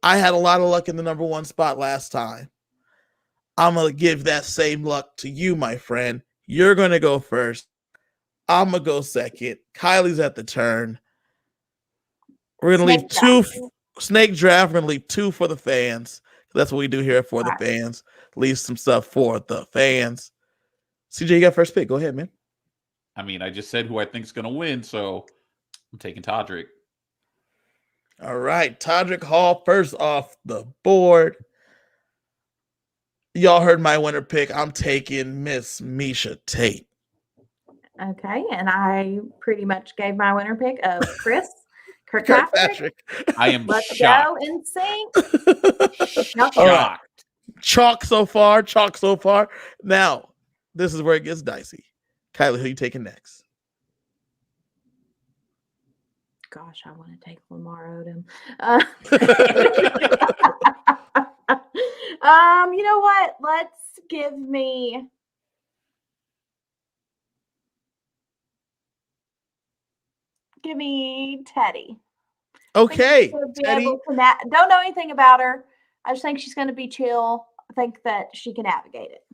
I had a lot of luck in the number 1 spot last time. I'm going to give that same luck to you, my friend. You're going to go first. I'm going to go second. Kiley's at the turn. We're going to leave 2 snake draft. We're going to leave 2 for the fans. That's what we do here for the fans. Leave some stuff for the fans. CJ, you got first pick. Go ahead, man. I mean, I just said who I think is going to win, so I'm taking Todrick. All right, Todrick Hall first off the board. Y'all heard my winner pick. I'm taking Miss Miesha Tate. Okay, and I pretty much gave my winner pick of Chris Kirkpatrick. I am Let's shocked. go Nsync. Shocked. Right. Chalk so far. Now, this is where it gets dicey. Kiley, who you taking next? Gosh, I want to take Lamar Odom. You know what? Let's give me Teddy. Okay. Teddy. Don't know anything about her. I just think she's going to be chill. I think that she can navigate it.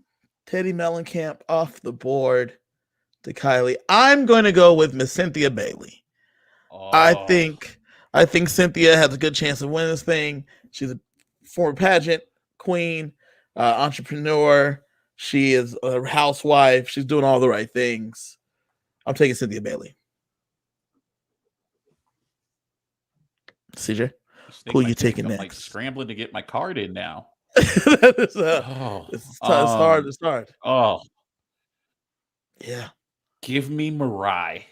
Teddy Mellencamp off the board to Kiley. I'm going to go with Miss Cynthia Bailey. I Oh, think Cynthia has a good chance of winning this thing. She's a former pageant queen, entrepreneur. She is a housewife. She's doing all the right things. I'm taking Cynthia Bailey. CJ, who are you taking I'm next? like scrambling to get my card in now. That is, Oh, it's hard. It's hard. Oh, Yeah. give me Mariah.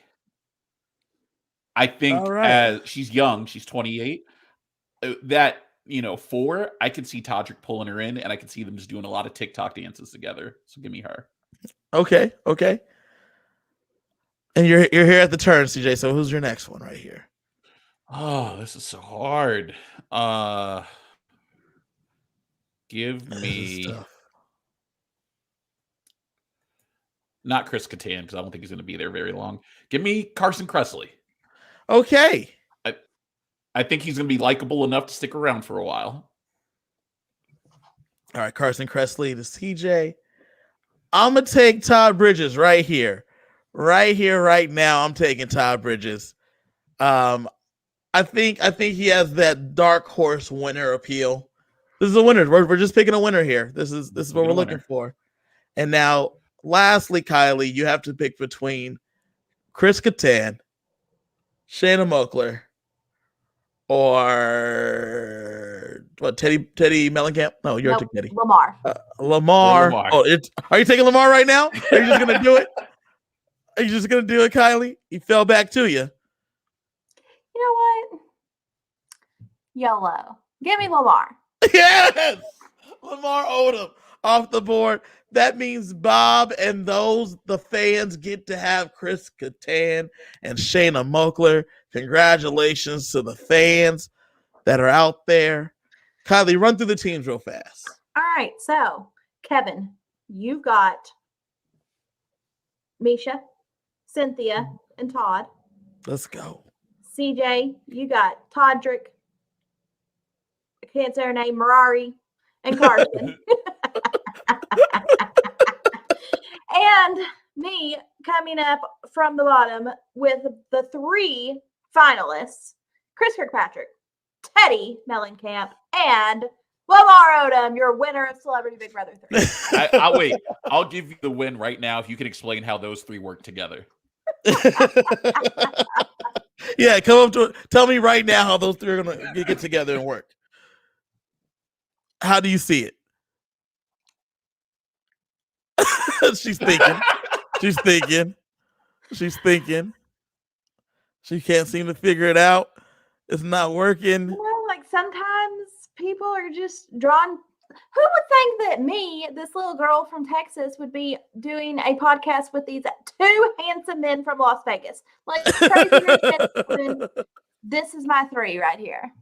I think All right. as she's young, she's 28. That, 4, I could see Todrick pulling her in, and I could see them just doing a lot of TikTok dances together. So give me her. Okay. And you're here at the turn, CJ. So who's your next one right here? Oh, this is so hard. Give me not Chris Kattan, because I don't think he's going to be there very long. Give me Carson Cressley. Okay. I think he's going to be likable enough to stick around for a while. All right, Carson Cressley to CJ. I'm gonna take Todd Bridges right here, right now. I'm taking Todd Bridges. I think he has that dark horse winner appeal. This is a winner. We're just picking a winner here. This is what we're looking for. And now, lastly, Kiley, you have to pick between Chris Kattan, Shayna Mugler, or what? Teddy Mellencamp? No, you're taking Teddy. Lamar. Lamar. Oh, are you taking Lamar right now? Are you just gonna do it? Are you just gonna do it, Kiley? He fell back to you. You know what? YOLO. Give me Lamar. Yes, Lamar Odom off the board. That means Bob and the fans get to have Chris Kattan and Shayna Mugler. Congratulations to the fans that are out there. Kiley, run through the teams real fast. All right. So, Kevin, you've got Miesha, Cynthia, and Todd. Let's go. CJ, you got Todrick. I can't say her name, Mirari, and Carson. And me coming up from the bottom with the 3 finalists, Chris Kirkpatrick, Teddy Mellencamp, and Lamar Odom, your winner of Celebrity Big Brother 3. I'll wait. I'll give you the win right now if you can explain how those 3 work together. Yeah, come up to tell me right now how those 3 are going to get together and work. How do you see it? She's thinking. She can't seem to figure it out. It's not working. Like sometimes people are just drawn. Who would think that me, this little girl from Texas, would be doing a podcast with these 2 handsome men from Las Vegas? Like crazy. This is my 3 right here.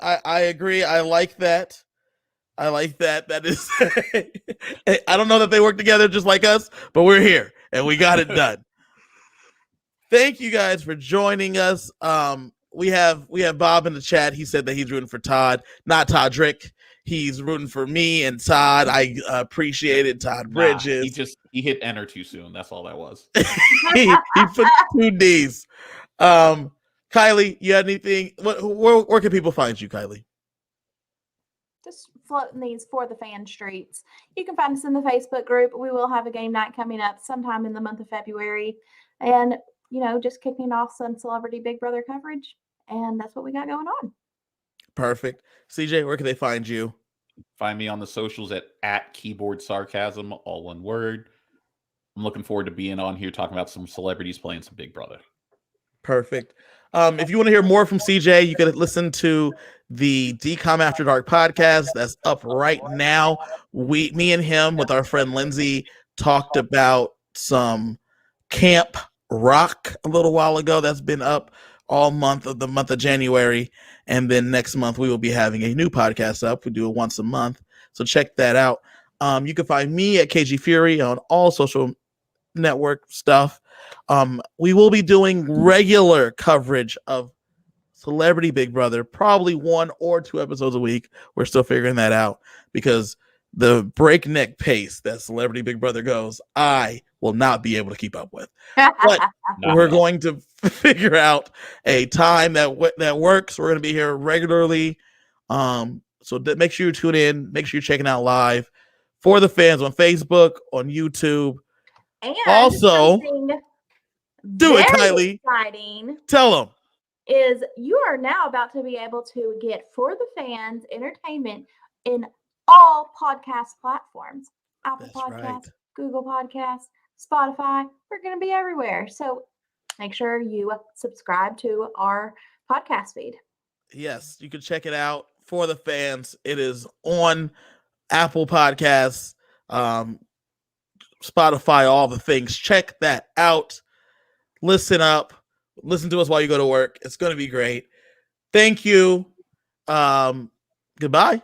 I agree. I like that. That is, I don't know that they work together just like us, but we're here and we got it done. Thank you guys for joining us. We have Bob in the chat. He said that he's rooting for Todd, not Todrick. He's rooting for me and Todd. I appreciate it. Todd Bridges. He hit enter too soon. That's all that was. he put 2 Ds. Kiley, you had anything? Where can people find you, Kiley? Just floating these for the fan streets. You can find us in the Facebook group. We will have a game night coming up sometime in the month of February. And, just kicking off some Celebrity Big Brother coverage. And that's what we got going on. Perfect. CJ, where can they find you? Find me on the socials at Keyboard Sarcasm, all one word. I'm looking forward to being on here talking about some celebrities playing some Big Brother. Perfect. If you want to hear more from CJ, you can listen to the DCOM After Dark podcast that's up right now. Me and him with our friend Lindsay talked about some Camp Rock a little while ago. That's been up all month of the month of January. And then next month we will be having a new podcast up. We do it once a month. So check that out. You can find me at KG Fury on all social network stuff. We will be doing regular coverage of Celebrity Big Brother, probably 1 or 2 episodes a week. We're still figuring that out because the breakneck pace that Celebrity Big Brother goes, I will not be able to keep up with. But we're going to figure out a time that works. We're going to be here regularly. So make sure you tune in. Make sure you're checking out live for the fans on Facebook, on YouTube. And also, do it, Kylie. Exciting. Tell them. Is you are now about to be able to get For the Fans entertainment in all podcast platforms. Apple Podcasts, right. Google Podcasts, Spotify. We're going to be everywhere. So make sure you subscribe to our podcast feed. Yes, you can check it out For the Fans. It is on Apple Podcasts, Spotify, all the things. Check that out. Listen up. Listen to us while you go to work. It's going to be great. Thank you. Goodbye.